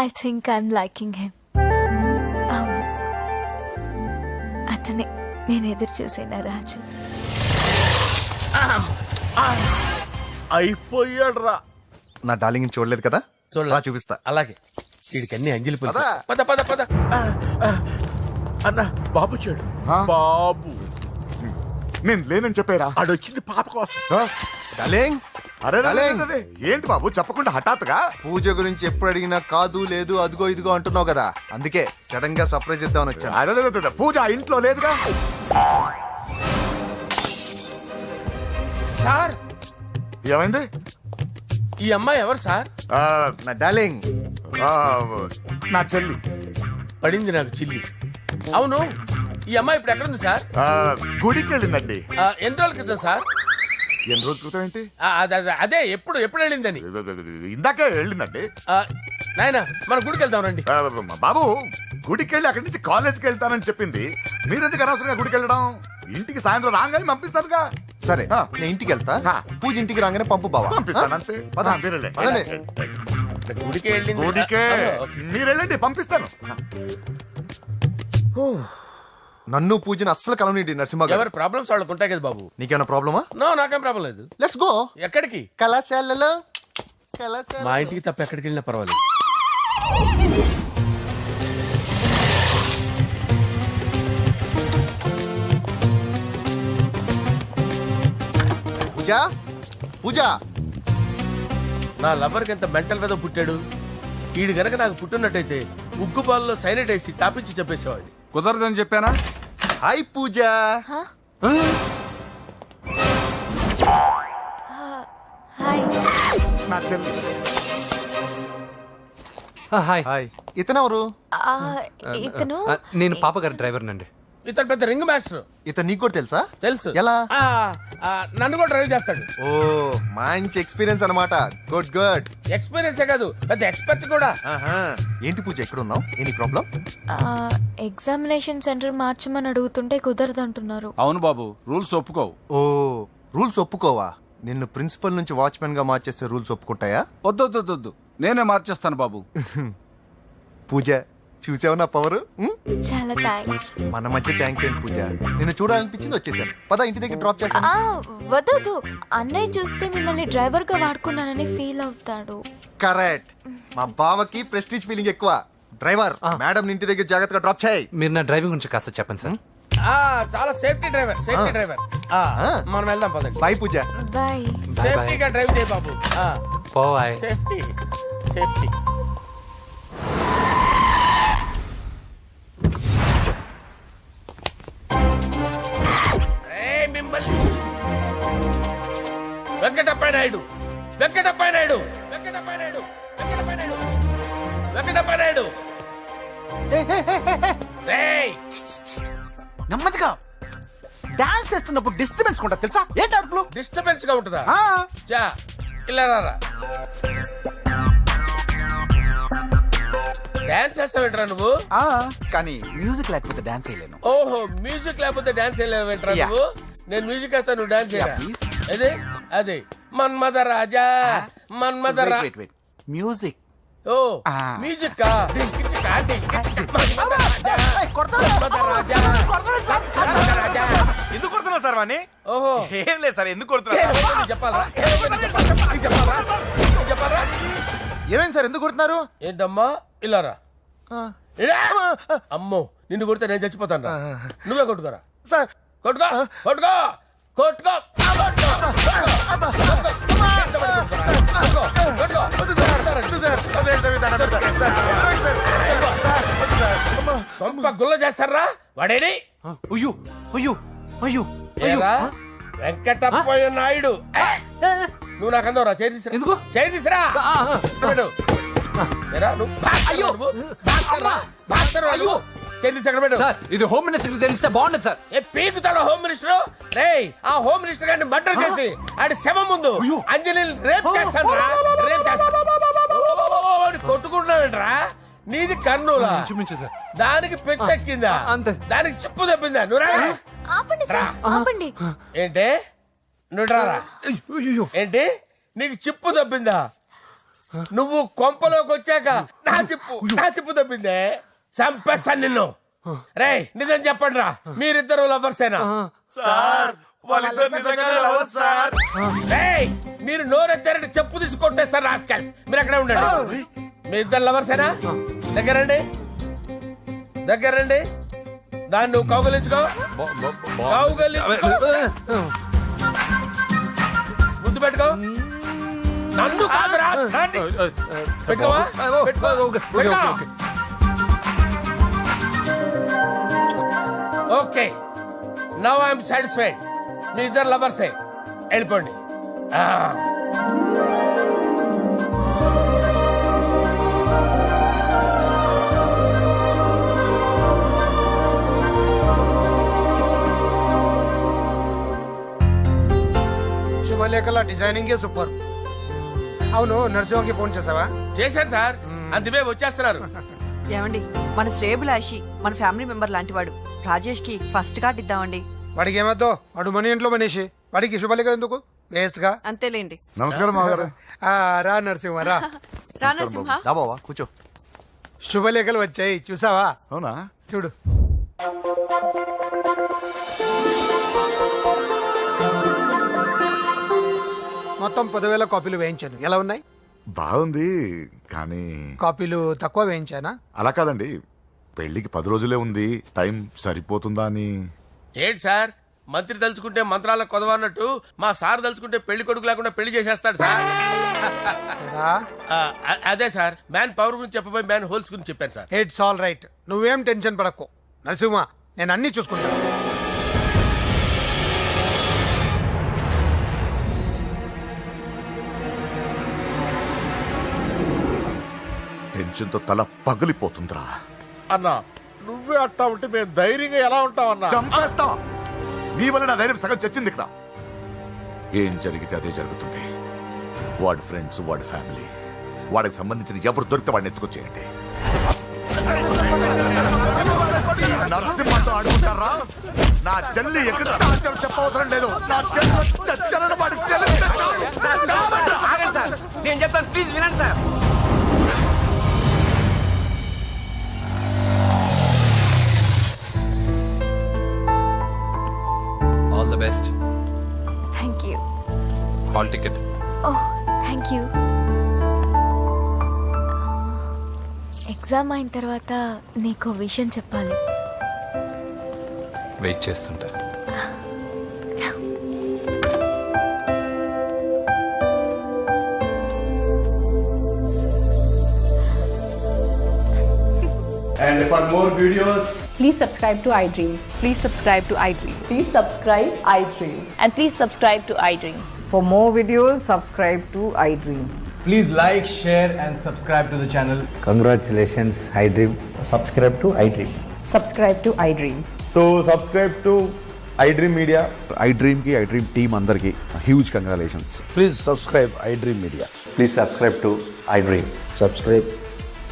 I think I'm liking him. అతనే నేను ఎదురు చూసేనా రాజు. అయిపోయాడు రా. నా డార్లింగ్ చూడలేదు కదా, చూడలా? చూపిస్తా. అలాగే. వీడికి అన్ని అంజలి పూలు. పద. పద పద పద. అన్న బాబు వచ్చాడు. బాబు నేను లేనని చెప్పారా? ఆడొచ్చింది పాప కోసం. డార్లింగ్, అరే రే, రే, డార్లింగ్. రే, రే. ఏంటి బాబు చెప్పకుండా హఠాత్తుగా? పూజ గురించి ఎప్పుడు అడిగినా కాదు లేదు అదిగో ఇదిగో అంటున్నావు కదా, అందుకే సడన్ గా సర్ప్రైజ్ ఇద్దామని వచ్చాను. అరే, రే, రే, రే, పూజ ఆ ఇంట్లో లేదుగా. సార్, ఏమైంది? ఈ అమ్మాయి ఎవరు సార్? ఆ, నా డార్లింగ్, ఆ, నా చెల్లి. పడింది నాకు చిల్లి. అవును, ఈ అమ్మాయి ఇప్పుడు ఎక్కడుంది సార్? ఆ, గుడికి వెళ్ళిందండి. ఎన్ని రోజుల క్రితం సార్? ఎన్ని రోజుల క్రితం ఏంటి? అదే ఎప్పుడు ఎప్పుడు వెళ్ళిందని. ఇందాకే వెళ్ళిందండి. నాయన మన గుడికి వెళ్దాం రండి. బాబు, గుడికి వెళ్ళి అక్కడి నుంచి కాలేజ్కి వెళ్తానని చెప్పింది. మీరెందుకు అనవసరంగా గుడికి వెళ్ళడం? ఇంటికి సాయంత్రం రాగానే పంపిస్తారుగా. సరే నేను ఇంటికి వెళ్తా, పూజ ఇంటికి రాగానే పంపు బావా. పంపిస్తాను అంతే. పద. మీరు వెళ్ళండి. పదండి. గుడికి వెళ్ళింది. గుడికే ఓకే. మీరు వెళ్ళండి, పంపిస్తాను. నన్ను పూజని అస్సలు కలవనీయండి నరసింహ గారు. ఎవరి ప్రాబ్లమ్స్ వాళ్ళకు ఉంటాయి కదా బాబు. నీకేమైనా ప్రాబ్లమా? నో, నాకేం ప్రాబ్లం లేదు. Let's go. ఎక్కడికి? కళాశాలలో. కళాశాల. మా ఇంటికి తప్ప ఎక్కడికి వెళ్ళినా పర్వాలేదు. పూజ, పూజ. నా లవర్కి ఎంత మెంటల్ వెద పుట్టాడు. వీడు గనక నాకు పుట్టినట్టయితే ఉగ్గు పాలలో సైనట్ వేసి తాపించి చెప్పేసేవాడిని. కుదరదని చెప్పానా? హాయ్ పూజ. హాయ్. నా చెల్లి హాయ్. హాయ్. ఇతనెవరు? ఇతను నేను పాప గారి డ్రైవర్ నండి. ఇతను పెద్ద రింగ్ మాస్టర్. ఇతను నీకు కూడా తెలుసా? తెలుసు. ఎలా? నన్ను కూడా డ్రైవ్ చేస్తాడు. ఓ, మంచి ఎక్స్పీరియన్స్ అన్నమాట. Good good. ఎక్స్పీరియన్సే కాదు, పెద్ద ఎక్స్పర్ట్ కూడా. ఏంటి పూజ ఎక్కడ ఉన్నావు? Any problem? ఎగ్జామినేషన్ సెంటర్ మార్చమని అడుగుతుంటే కుదరదంటున్నారు. అవును బాబు, రూల్స్ ఒప్పుకోవు. ఓ, రూల్స్ ఒప్పుకోవా? నిన్ను ప్రిన్సిపల్ నుంచి వాచ్మెన్ గా మార్చేస్తే రూల్స్ ఒప్పుకుంటాయా? వద్దు, నేనే మార్చేస్తాను బాబు. పూజ, చూసావు నా పవర్? చాలా థ్యాంక్స్. మన మధ్య థ్యాంక్స్ ఏంటి పూజ? నిన్ను చూడాలనిపించింది వచ్చేసాను. పద, ఇంటి దగ్గర డ్రాప్ చేస్తాను. వద్దు, అన్నయ్య చూస్తే మిమ్మల్ని డ్రైవర్ గా వాడుకున్నానని ఫీల్ అవుతాడు. కరెక్ట్. మా బావకి ప్రెస్టీజ్ ఫీలింగ్ ఎక్కువ. డ్రైవర్, మేడం ఇంటి దగ్గర జాగ్రత్తగా డ్రాప్ చేయి. మీరు నా డ్రైవింగ్ గురించి కాస్త చెప్పండి సార్. చాలా సేఫ్టీ డ్రైవర్. మనం వెళ్దాం పదండి. బాయ్ పూజ. బాయ్. సేఫ్టీగా డ్రైవ్ చేయ బాబు. పోవాయ్. సేఫ్టీ. వెంకటప్ప నాయుడు. నెమ్మదిగా డాన్స్ చేస్తున్నప్పుడు డిస్టర్బెన్స్ ఉంటా తెలుసా? ఏంటి అరుపులు? డిస్టర్బెన్స్ గా ఉంటుందా? ఇలా రారా. డాన్స్ చేస్తావేంట్రా నువ్వు? కానీ మ్యూజిక్ లేకపోతే డాన్స్ చేయలేను. ఓహో, మ్యూజిక్ లేకపోతే డాన్స్ చేయలేవేంట్రా నువ్వు? నేను మ్యూజిక్ వేస్తాను, నువ్వు డాన్స్ చేయరా. అదే మన్మద రాజా. మ్యూజిక్. ఓ, మ్యూజిక్ ఎందుకు కొడుతున్నావు సార్ వాణ్ణి? ఓహో, ఏం లేదు సార్, ఎందుకు కొడుతున్నారు? చెప్పాలా? ఏమైంది సార్, ఎందుకు కొడుతున్నారు? ఏంటమ్మా ఇలారా. అమ్మో, నిన్ను కొడితే నేను చచ్చిపోతాను. నువ్వే కొట్టుకోరా సార్. కొట్టుకో. గుల్ల చేస్తారా వాడేని? వెంకటప్పయ్య నాయుడు. నువ్వు నాకు అందవరా? చేతిసిరా. ఇది హోమ్ మినిస్టర్ తెలిస్తే బాగుండదు సార్. పీకుతాడు హోమ్ మినిస్టర్. ఆ హోమ్ మినిస్టర్ గారిని మర్డర్ చేసి ఆడి శవం ముందు అంజలి రేప్ చేస్తాను. కొట్టుకుంటున్నావేంట్రా? నీది కర్నూలా? దానికి పెచ్చెక్కిందా? దానికి చిప్పు తప్పిందా? ఆపండి. ఏంటి నువ్వు రారా? ఏంటి నీకు చిప్పు తప్పిందా? నువ్వు కొంపలోకి వచ్చాక నా చిప్పు తప్పిందే. చంపేస్తాను నిన్ను. రేయ్, నిజం చెప్పండి రా, మీరిద్దరు లవర్సేనా? సార్, వాళ్ళిద్దరు నిజంగానే లవర్స్ సార్. రేయ్, మీరు నోరెత్తారంటే చెప్పు తీసి కొట్టేస్తారు రాస్కల్స్. మీరు అక్కడే ఉండండి. మీ ఇద్దరు లవర్సేనా? దగ్గరండి. దాన్ని నువ్వు కౌగలించుకో. ముద్దు పెట్టుకో. నన్ను కాదురా. పెట్టుకోవా? Okay, now I'm satisfied. మీ ఇద్దరు లవర్సే, వెళ్ళిపోండి. శుభలేఖల డిజైనింగ్ సూపర్. అవును, నర్సింహకి ఫోన్ చేసావా? చేశాను సార్, అందువే వచ్చేస్తున్నారు. ఏమండి, మన శ్రేయబులాషి మన ఫ్యామిలీ మెంబర్ లాంటి వాడు. రాజేష్ కి ఫస్ట్ కార్డ్ ఇద్దామండి. వాడికి ఏమద్దో, వాడు మన ఇంట్లో మనిషి. వాడికి శుభలేఖ ఎందుకు? వేస్ట్ గా. అంతేలేండి. నమస్కారం మామగారు. రా నరసింహ, రా. రా నరసింహ. బావా కూర్చో. శుభలేఖలు వచ్చాయి, చూసావా? అవునా? చూడు. మొత్తం 10,000 కాపీలు వేయించాను. ఎలా ఉన్నాయి? బాగుంది కానీ కాపీలు తక్కువ వేయించానా? అలా కాదండి, పెళ్లికి 10 రోజులే ఉంది, టైం సరిపోతుందా అని. ఏంటి సార్, మంత్రి తలుచుకుంటే మంత్రాలకు కొదవన్నట్టు మా సార్ తలుచుకుంటే పెళ్లి కొడుకు లేకుండా పెళ్లి చేసేస్తాడు సార్. అదే సార్, మ్యాన్ పవర్ గురించి చెప్పబోయి మ్యాన్ హోల్స్ గురించి చెప్పాను సార్. ఇట్స్ ఆల్ రైట్, నువ్వేం టెన్షన్ పడకు నరసింహ, నేను అన్ని చూసుకుంటాను. టెన్షన్తో తల పగిలిపోతుందిరా. అన్నా నువ్వే అట్టా ఉంటే మేము ధైర్యంగా ఎలా ఉంటామన్నా? చంపేస్తా. నీ వల్ల నా ధైర్యం సగం చచ్చింది ఇక్కడ. ఏం జరిగితే అదే జరుగుతుంది. వాడి ఫ్రెండ్స్, వాడి ఫ్యామిలీ, వాడికి సంబంధించిన ఎవరు దొరికితే వాడిని ఎత్తుకొచ్చేయండి. నరసింహతో ఆడుకుంటారా? నా చెల్లి ఎక్కడ చెప్పవసరం లేదు. నా చెల్లి చచ్చలను వాడి నేను చెప్తాను, ప్లీజ్ వినండి sir. All the best. Thank you. Hall ticket. Oh thank you. Exam అయిన తర్వాత నీకు విషయం చెప్పాలి. వెయిట్ చేస్తుంటా. And for more videos, Please subscribe to iDream. Please subscribe to iDream. Please subscribe iDream. And please subscribe to iDream. For more videos, subscribe to iDream. Please like, share and subscribe to the channel. congratulations, iDream. Subscribe to iDream. Subscribe to iDream. So subscribe to iDream Media. iDream ki iDream team andarki huge congratulations. Please subscribe iDream media. Please subscribe to iDream. Subscribe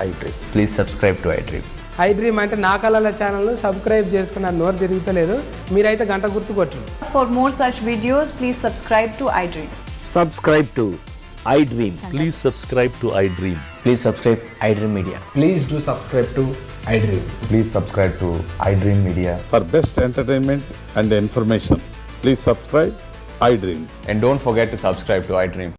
iDream. Please subscribe to iDream. iDream అంటే నా కళల channel subscribe చేసుకున్న నోరు తిరుగుతలేదు, మీరైతే గంట గుర్తు కొట్టండి. For more such videos, please subscribe to iDream. Subscribe to iDream. Please subscribe to I dream. Please subscribe iDream Media. Please do subscribe to iDream. Please subscribe to iDream media. For best entertainment and information please subscribe I dream. And don't forget to subscribe to iDream.